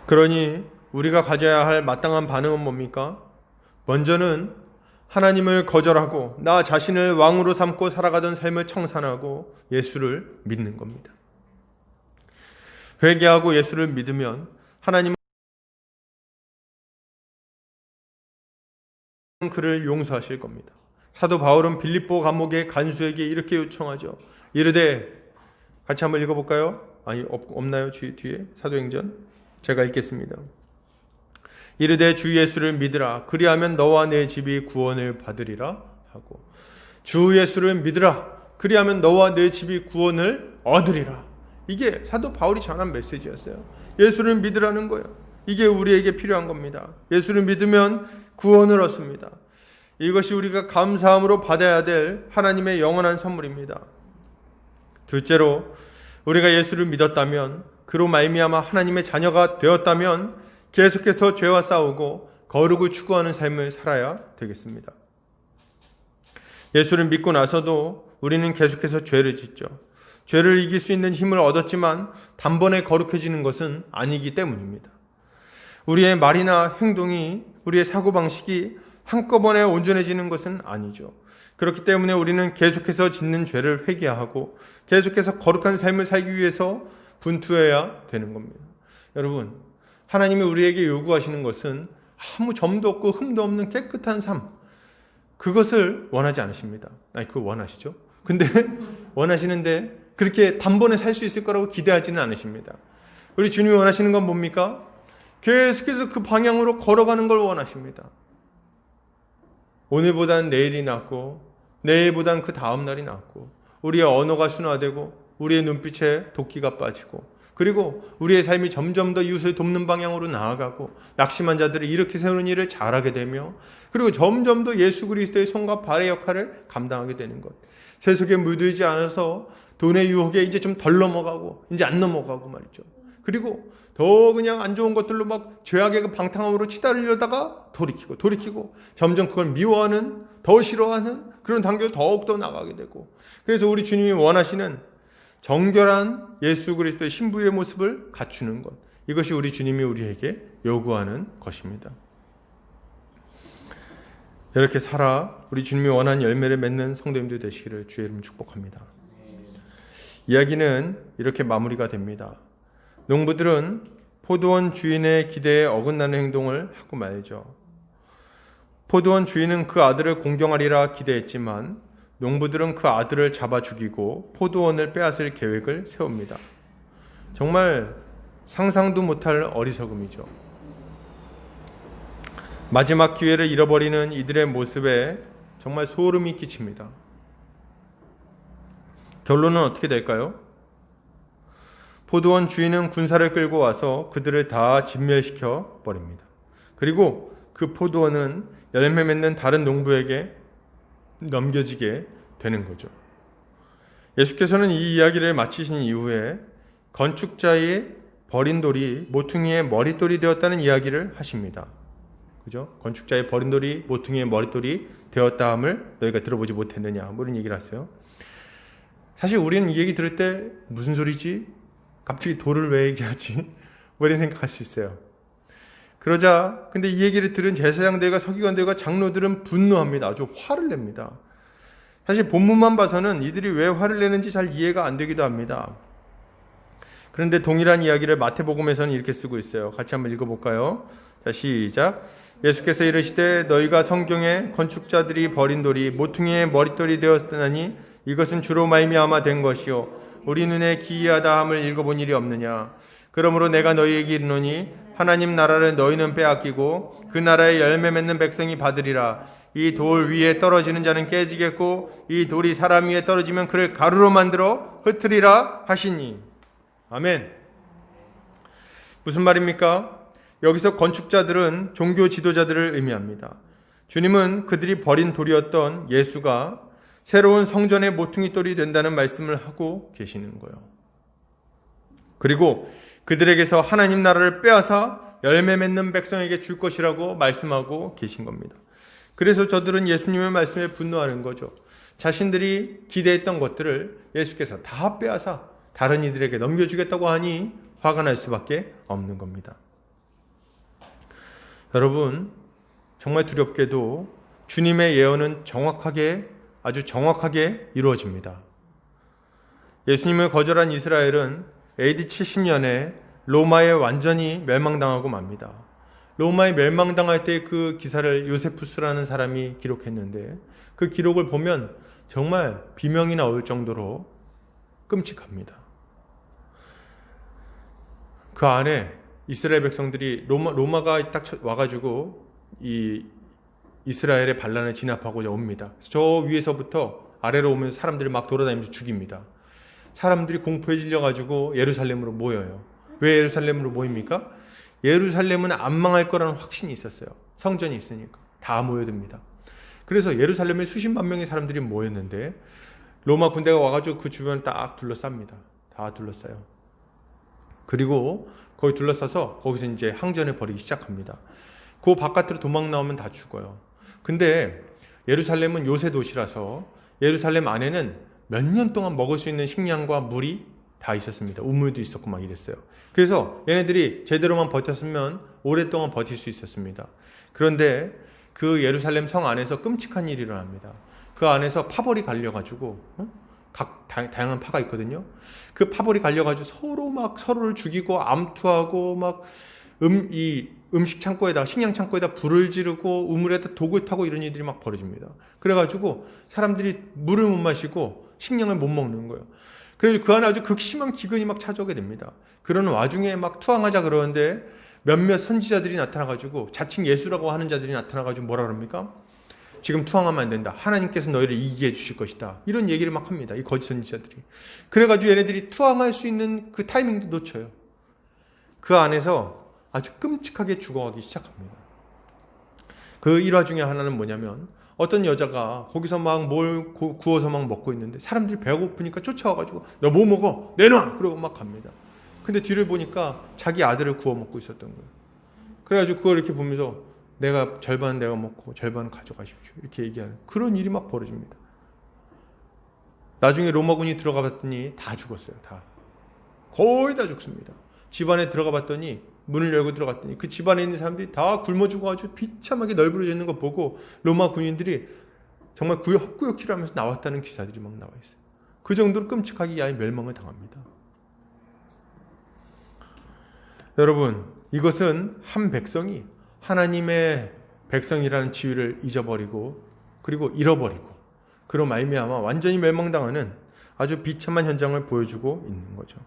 그러니 우리가 가져야 할 마땅한 반응은 뭡니까? 먼저는 하나님을 거절하고 나 자신을 왕으로 삼고 살아가던 삶을 청산하고 예수를 믿는 겁니다. 회개하고 예수를 믿으면 하나님은 그를 용서하실 겁니다. 사도 바울은 빌립보 감옥의 간수에게 이렇게 요청하죠. 이르되, 같이 한번 읽어볼까요? 아니, 없나요? 뒤에 사도행전? 제가 읽겠습니다. 이르되 주 예수를 믿으라. 그리하면 너와 내 집이 구원을 받으리라 하고, 주 예수를 믿으라. 그리하면 너와 내 집이 구원을 얻으리라. 이게 사도 바울이 전한 메시지였어요. 예수를 믿으라는 거예요. 이게 우리에게 필요한 겁니다. 예수를 믿으면 구원을 얻습니다. 이것이 우리가 감사함으로 받아야 될 하나님의 영원한 선물입니다. 둘째로, 우리가 예수를 믿었다면, 그로 말미암아 하나님의 자녀가 되었다면 계속해서 죄와 싸우고 거룩을 추구하는 삶을 살아야 되겠습니다. 예수를 믿고 나서도 우리는 계속해서 죄를 짓죠. 죄를 이길 수 있는 힘을 얻었지만 단번에 거룩해지는 것은 아니기 때문입니다. 우리의 말이나 행동이, 우리의 사고방식이 한꺼번에 온전해지는 것은 아니죠. 그렇기 때문에 우리는 계속해서 짓는 죄를 회개하고 계속해서 거룩한 삶을 살기 위해서 분투해야 되는 겁니다. 여러분, 하나님이 우리에게 요구하시는 것은 아무 점도 없고 흠도 없는 깨끗한 삶, 그것을 원하지 않으십니다. 아니, 그거 원하시죠? 근데 원하시는데 그렇게 단번에 살 수 있을 거라고 기대하지는 않으십니다. 우리 주님이 원하시는 건 뭡니까? 계속해서 그 방향으로 걸어가는 걸 원하십니다. 오늘보단 내일이 낫고, 내일보단 그 다음 날이 낫고, 우리의 언어가 순화되고, 우리의 눈빛에 도끼가 빠지고, 그리고 우리의 삶이 점점 더 이웃을 돕는 방향으로 나아가고, 낙심한 자들을 일으켜 세우는 일을 잘하게 되며, 그리고 점점 더 예수 그리스도의 손과 발의 역할을 감당하게 되는 것. 세속에 물들지 않아서 돈의 유혹에 이제 좀 덜 넘어가고, 이제 안 넘어가고 말이죠. 그리고 더 그냥 안 좋은 것들로 막 죄악의 그 방탕함으로 치달으려다가 돌이키고 점점 그걸 미워하는, 더 싫어하는 그런 단계로 더욱더 나가게 되고, 그래서 우리 주님이 원하시는 정결한 예수 그리스도의 신부의 모습을 갖추는 것, 이것이 우리 주님이 우리에게 요구하는 것입니다. 이렇게 살아 우리 주님이 원하는 열매를 맺는 성도님들 되시기를 주의 이름 축복합니다. 이야기는 이렇게 마무리가 됩니다. 농부들은 포도원 주인의 기대에 어긋나는 행동을 하고 말죠. 포도원 주인은 그 아들을 공경하리라 기대했지만 농부들은 그 아들을 잡아 죽이고 포도원을 빼앗을 계획을 세웁니다. 정말 상상도 못할 어리석음이죠. 마지막 기회를 잃어버리는 이들의 모습에 정말 소름이 끼칩니다. 결론은 어떻게 될까요? 포도원 주인은 군사를 끌고 와서 그들을 다 진멸시켜 버립니다. 그리고 그 포도원은 열매 맺는 다른 농부에게 넘겨지게 되는 거죠. 예수께서는 이 이야기를 마치신 이후에 건축자의 버린 돌이 모퉁이의 머릿돌이 되었다는 이야기를 하십니다. 그죠? 건축자의 버린 돌이 모퉁이의 머릿돌이 되었다함을 너희가 들어보지 못했느냐, 뭐 이런 얘기를 하세요. 사실 우리는 이 얘기 들을 때 무슨 소리지? 갑자기 돌을 왜 얘기하지? 뭐 이런 생각할 수 있어요. 그러자 근데 이 얘기를 들은 제사장들과 서기관들과 장로들은 분노합니다. 아주 화를 냅니다. 사실 본문만 봐서는 이들이 왜 화를 내는지 잘 이해가 안 되기도 합니다. 그런데 동일한 이야기를 마태복음에서는 이렇게 쓰고 있어요. 같이 한번 읽어볼까요? 자, 시작. 예수께서 이르시되 너희가 성경에 건축자들이 버린 돌이 모퉁이의 머릿돌이 되었으나니 이것은 주로 말미암아 된 것이요 우리 눈에 기이하다 함을 읽어본 일이 없느냐. 그러므로 내가 너희에게 이르노니 하나님 나라를 너희는 빼앗기고 그 나라의 열매 맺는 백성이 받으리라. 이 돌 위에 떨어지는 자는 깨지겠고 이 돌이 사람 위에 떨어지면 그를 가루로 만들어 흩으리라 하시니. 아멘. 무슨 말입니까? 여기서 건축자들은 종교 지도자들을 의미합니다. 주님은 그들이 버린 돌이었던 예수가 새로운 성전의 모퉁이 돌이 된다는 말씀을 하고 계시는 거예요. 그리고 그들에게서 하나님 나라를 빼앗아 열매 맺는 백성에게 줄 것이라고 말씀하고 계신 겁니다. 그래서 저들은 예수님의 말씀에 분노하는 거죠. 자신들이 기대했던 것들을 예수께서 다 빼앗아 다른 이들에게 넘겨주겠다고 하니 화가 날 수밖에 없는 겁니다. 여러분, 정말 두렵게도 주님의 예언은 아주 정확하게 이루어집니다. 예수님을 거절한 이스라엘은 AD 70년에 로마에 완전히 멸망당하고 맙니다. 로마에 멸망당할 때 그 기사를 요세푸스라는 사람이 기록했는데 그 기록을 보면 정말 비명이 나올 정도로 끔찍합니다. 그 안에 이스라엘 백성들이 로마가 딱 와가지고 이 이스라엘의 반란을 진압하고자 옵니다. 저 위에서부터 아래로 오면서 사람들이 막 돌아다니면서 죽입니다. 사람들이 공포에 질려가지고 예루살렘으로 모여요. 왜 예루살렘으로 모입니까? 예루살렘은 안 망할 거라는 확신이 있었어요. 성전이 있으니까 다 모여듭니다. 그래서 예루살렘에 수십만 명의 사람들이 모였는데 로마 군대가 와가지고 그 주변을 딱 둘러쌉니다. 다 둘러싸요. 그리고 거기 둘러싸서 거기서 이제 항전을 벌이기 시작합니다. 그 바깥으로 도망 나오면 다 죽어요. 근데 예루살렘은 요새 도시라서 예루살렘 안에는 몇 년 동안 먹을 수 있는 식량과 물이 다 있었습니다. 우물도 있었고 막 이랬어요. 그래서 얘네들이 제대로만 버텼으면 오랫동안 버틸 수 있었습니다. 그런데 그 예루살렘 성 안에서 끔찍한 일이 일어납니다. 그 안에서 파벌이 갈려가지고 각 다양한 파가 있거든요. 그 파벌이 갈려가지고 서로 막 서로를 죽이고 암투하고 막 음식 창고에다 식량 창고에다 불을 지르고 우물에다 독을 타고 이런 일들이 막 벌어집니다. 그래가지고 사람들이 물을 못 마시고 식량을 못 먹는 거예요. 그래서 그 안에 아주 극심한 기근이 막 찾아오게 됩니다. 그런 와중에 막 투항하자 그러는데 몇몇 선지자들이 나타나가지고 자칭 예수라고 하는 자들이 나타나가지고 뭐라 그럽니까? 지금 투항하면 안 된다. 하나님께서 너희를 이기게 해주실 것이다. 이런 얘기를 막 합니다. 이 거짓 선지자들이. 그래가지고 얘네들이 투항할 수 있는 그 타이밍도 놓쳐요. 그 안에서 아주 끔찍하게 죽어가기 시작합니다. 그 일화 중에 하나는 뭐냐면 어떤 여자가 거기서 막 뭘 구워서 막 먹고 있는데 사람들이 배고프니까 쫓아와가지고 너 뭐 먹어? 내놔! 그러고 막 갑니다. 근데 뒤를 보니까 자기 아들을 구워 먹고 있었던 거예요. 그래가지고 그걸 이렇게 보면서 절반은 내가 먹고 절반은 가져가십시오. 이렇게 얘기하는 그런 일이 막 벌어집니다. 나중에 로마군이 들어가 봤더니 다 죽었어요. 다. 거의 다 죽습니다. 집안에 들어가 봤더니 문을 열고 들어갔더니 그 집안에 있는 사람들이 다 굶어 죽어가지고 비참하게 널브러져 있는 거 보고 로마 군인들이 정말 헛구역질을 하면서 나왔다는 기사들이 막 나와 있어요. 그 정도로 끔찍하게 아예 멸망을 당합니다. 여러분, 이것은 한 백성이 하나님의 백성이라는 지위를 잊어버리고 그리고 잃어버리고 그로 말미암아 완전히 멸망당하는 아주 비참한 현장을 보여주고 있는 거죠.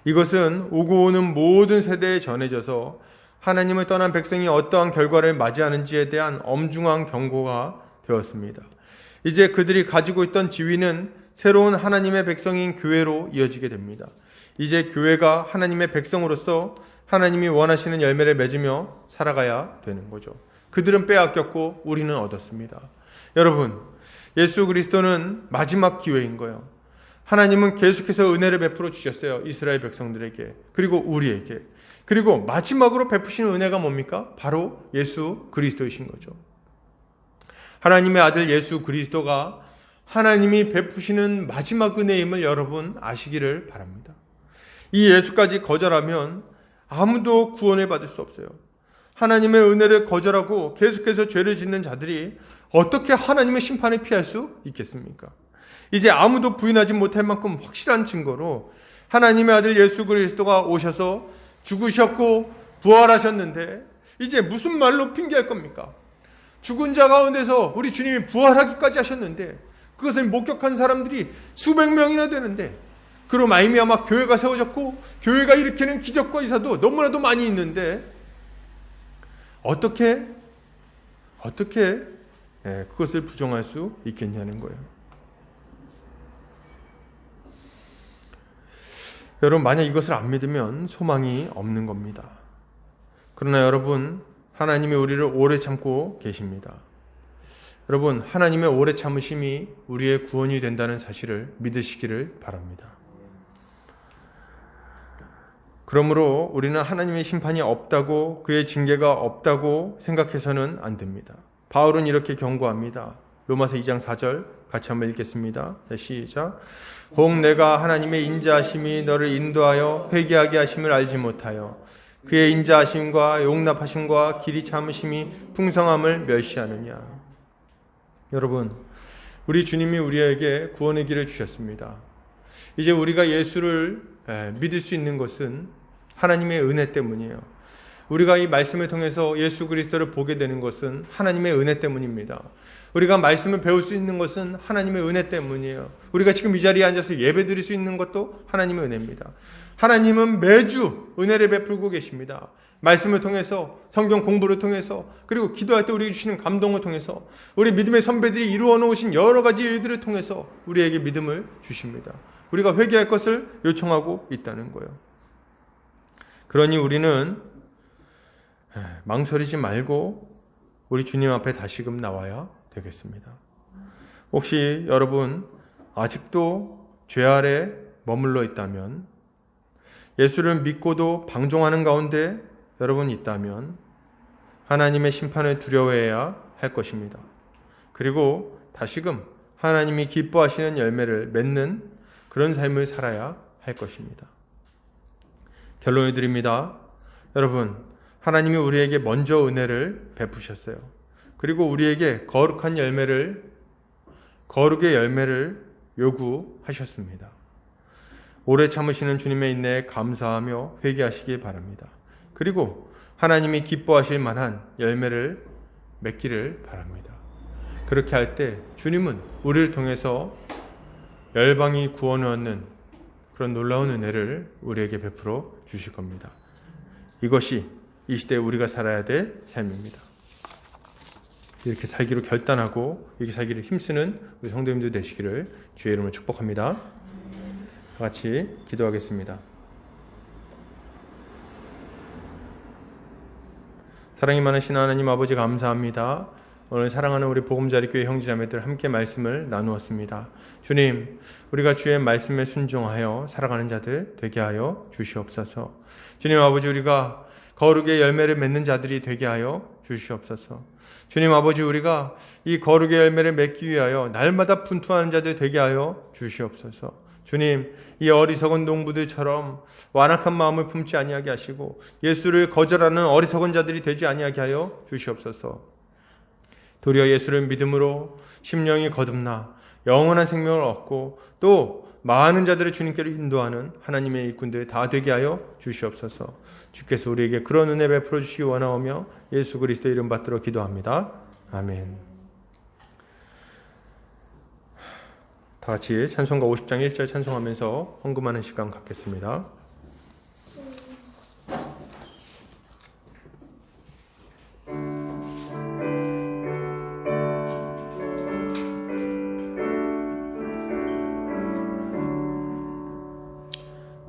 이것은 오고 오는 모든 세대에 전해져서 하나님을 떠난 백성이 어떠한 결과를 맞이하는지에 대한 엄중한 경고가 되었습니다. 이제 그들이 가지고 있던 지위는 새로운 하나님의 백성인 교회로 이어지게 됩니다. 이제 교회가 하나님의 백성으로서 하나님이 원하시는 열매를 맺으며 살아가야 되는 거죠. 그들은 빼앗겼고 우리는 얻었습니다. 여러분, 예수 그리스도는 마지막 기회인 거예요. 하나님은 계속해서 은혜를 베풀어 주셨어요. 이스라엘 백성들에게 그리고 우리에게. 그리고 마지막으로 베푸시는 은혜가 뭡니까? 바로 예수 그리스도이신 거죠. 하나님의 아들 예수 그리스도가 하나님이 베푸시는 마지막 은혜임을 여러분 아시기를 바랍니다. 이 예수까지 거절하면 아무도 구원을 받을 수 없어요. 하나님의 은혜를 거절하고 계속해서 죄를 짓는 자들이 어떻게 하나님의 심판을 피할 수 있겠습니까? 이제 아무도 부인하지 못할 만큼 확실한 증거로 하나님의 아들 예수 그리스도가 오셔서 죽으셨고 부활하셨는데 이제 무슨 말로 핑계할 겁니까? 죽은 자 가운데서 우리 주님이 부활하기까지 하셨는데 그것을 목격한 사람들이 수백 명이나 되는데 그로 말미암아 교회가 세워졌고 교회가 일으키는 기적과 이사도 너무나도 많이 있는데 어떻게 그것을 부정할 수 있겠냐는 거예요. 여러분, 만약 이것을 안 믿으면 소망이 없는 겁니다. 그러나 여러분, 하나님이 우리를 오래 참고 계십니다. 여러분, 하나님의 오래 참으심이 우리의 구원이 된다는 사실을 믿으시기를 바랍니다. 그러므로 우리는 하나님의 심판이 없다고 그의 징계가 없다고 생각해서는 안 됩니다. 바울은 이렇게 경고합니다. 로마서 2장 4절 같이 한번 읽겠습니다. 시작. 혹 내가 하나님의 인자하심이 너를 인도하여 회개하게 하심을 알지 못하여 그의 인자하심과 용납하심과 길이 참으심이 풍성함을 멸시하느냐. 여러분, 우리 주님이 우리에게 구원의 길을 주셨습니다. 이제 우리가 예수를 믿을 수 있는 것은 하나님의 은혜 때문이에요. 우리가 이 말씀을 통해서 예수 그리스도를 보게 되는 것은 하나님의 은혜 때문입니다. 우리가 말씀을 배울 수 있는 것은 하나님의 은혜 때문이에요. 우리가 지금 이 자리에 앉아서 예배 드릴 수 있는 것도 하나님의 은혜입니다. 하나님은 매주 은혜를 베풀고 계십니다. 말씀을 통해서, 성경 공부를 통해서, 그리고 기도할 때 우리에게 주시는 감동을 통해서, 우리 믿음의 선배들이 이루어 놓으신 여러 가지 일들을 통해서 우리에게 믿음을 주십니다. 우리가 회개할 것을 요청하고 있다는 거예요. 그러니 우리는 망설이지 말고 우리 주님 앞에 다시금 나와야 되겠습니다. 혹시 여러분 아직도 죄 아래 머물러 있다면, 예수를 믿고도 방종하는 가운데 여러분 있다면 하나님의 심판을 두려워해야 할 것입니다. 그리고 다시금 하나님이 기뻐하시는 열매를 맺는 그런 삶을 살아야 할 것입니다. 결론을 드립니다. 여러분, 하나님이 우리에게 먼저 은혜를 베푸셨어요. 그리고 우리에게 거룩의 열매를 요구하셨습니다. 오래 참으시는 주님의 인내에 감사하며 회개하시기 바랍니다. 그리고 하나님이 기뻐하실 만한 열매를 맺기를 바랍니다. 그렇게 할 때 주님은 우리를 통해서 열방이 구원을 얻는 그런 놀라운 은혜를 우리에게 베풀어 주실 겁니다. 이것이 이 시대에 우리가 살아야 될 삶입니다. 이렇게 살기로 결단하고 이렇게 살기를 힘쓰는 우리 성도님들 되시기를 주의 이름으로 축복합니다. 같이 기도하겠습니다. 사랑이 많으신 하나님 아버지 감사합니다. 오늘 사랑하는 우리 보금자리교회 형제자매들 함께 말씀을 나누었습니다. 주님, 우리가 주의 말씀에 순종하여 살아가는 자들 되게 하여 주시옵소서. 주님 아버지, 우리가 거룩의 열매를 맺는 자들이 되게 하여 주시옵소서. 주님 아버지, 우리가 이 거룩의 열매를 맺기 위하여 날마다 분투하는 자들 되게 하여 주시옵소서. 주님, 이 어리석은 농부들처럼 완악한 마음을 품지 아니하게 하시고 예수를 거절하는 어리석은 자들이 되지 아니하게 하여 주시옵소서. 도리어 예수를 믿음으로 심령이 거듭나 영원한 생명을 얻고 또 많은 자들을 주님께로 인도하는 하나님의 일꾼들 다 되게 하여 주시옵소서. 주께서 우리에게 그런 은혜 베풀어 주시기 원하오며 예수 그리스도 이름 받들어 기도합니다. 아멘. 다 같이 찬송가 50장 1절 찬송하면서 헌금하는 시간 갖겠습니다.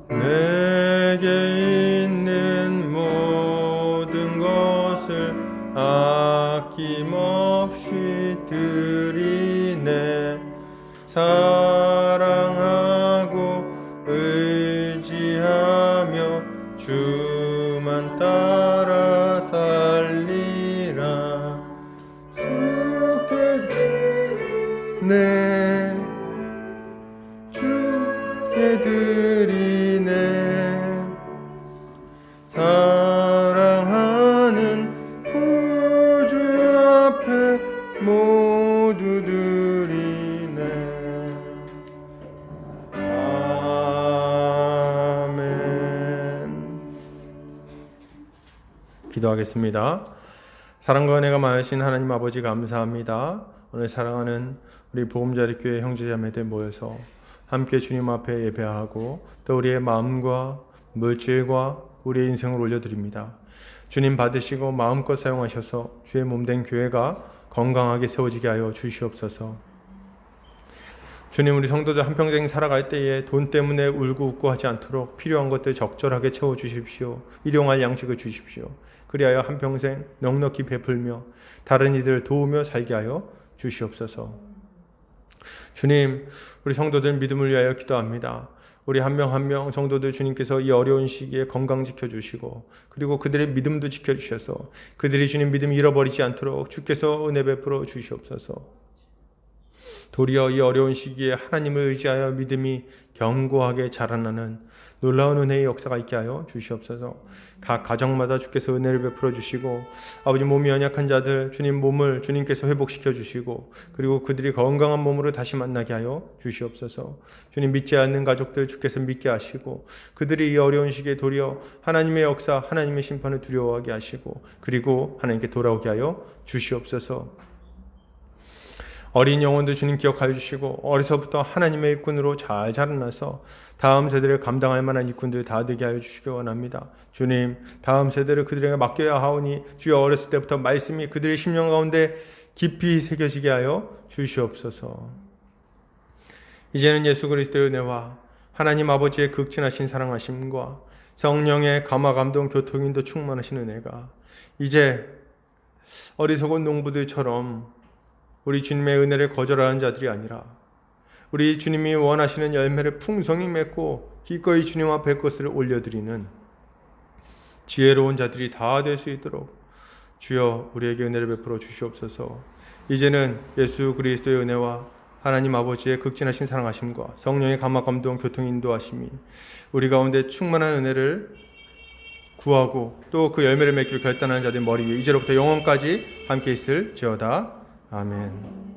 내게 있는 모든 것을 아낌없이 드리네. 사랑하고 의지하며 주만 따라 살리라. 주께 드리네, 주께 드리네. 사랑하는 구주 앞에 모두 드리네. 아멘. 기도하겠습니다. 사랑과 은혜가 많으신 하나님 아버지 감사합니다. 오늘 사랑하는 우리 보금자리교회 형제자매들 모여서 함께 주님 앞에 예배하고 또 우리의 마음과 물질과 우리의 인생을 올려드립니다. 주님 받으시고 마음껏 사용하셔서 주의 몸된 교회가 건강하게 세워지게 하여 주시옵소서. 주님, 우리 성도들 한평생 살아갈 때에 돈 때문에 울고 웃고 하지 않도록 필요한 것들 적절하게 채워주십시오. 일용할 양식을 주십시오. 그리하여 한평생 넉넉히 베풀며 다른 이들을 도우며 살게 하여 주시옵소서. 주님, 우리 성도들 믿음을 위하여 기도합니다. 우리 한 명 한 명 성도들 주님께서 이 어려운 시기에 건강 지켜주시고 그리고 그들의 믿음도 지켜주셔서 그들이 주님 믿음 잃어버리지 않도록 주께서 은혜 베풀어 주시옵소서. 도리어 이 어려운 시기에 하나님을 의지하여 믿음이 견고하게 자라나는 놀라운 은혜의 역사가 있게 하여 주시옵소서. 각 가정마다 주께서 은혜를 베풀어 주시고 아버지 몸이 연약한 자들 주님 몸을 주님께서 회복시켜 주시고 그리고 그들이 건강한 몸으로 다시 만나게 하여 주시옵소서. 주님 믿지 않는 가족들 주께서 믿게 하시고 그들이 이 어려운 시기에 도리어 하나님의 역사 하나님의 심판을 두려워하게 하시고 그리고 하나님께 돌아오게 하여 주시옵소서. 어린 영혼들 주님 기억하여 주시고 어려서부터 하나님의 일꾼으로 잘 자라나서 다음 세대를 감당할 만한 일꾼들 다 되게 하여 주시기 원합니다. 주님 다음 세대를 그들에게 맡겨야 하오니 주여 어렸을 때부터 말씀이 그들의 심령 가운데 깊이 새겨지게 하여 주시옵소서. 이제는 예수 그리스도의 은혜와 하나님 아버지의 극진하신 사랑하심과 성령의 감화 감동 교통인도 충만하신 은혜가 이제 어리석은 농부들처럼 우리 주님의 은혜를 거절하는 자들이 아니라 우리 주님이 원하시는 열매를 풍성히 맺고 기꺼이 주님 앞에 것을 올려드리는 지혜로운 자들이 다 될 수 있도록 주여 우리에게 은혜를 베풀어 주시옵소서. 이제는 예수 그리스도의 은혜와 하나님 아버지의 극진하신 사랑하심과 성령의 감화 감동 교통 인도하심이 우리 가운데 충만한 은혜를 구하고 또 그 열매를 맺기로 결단하는 자들의 머리 위에 이제로부터 영원까지 함께 있을지어다. 아멘.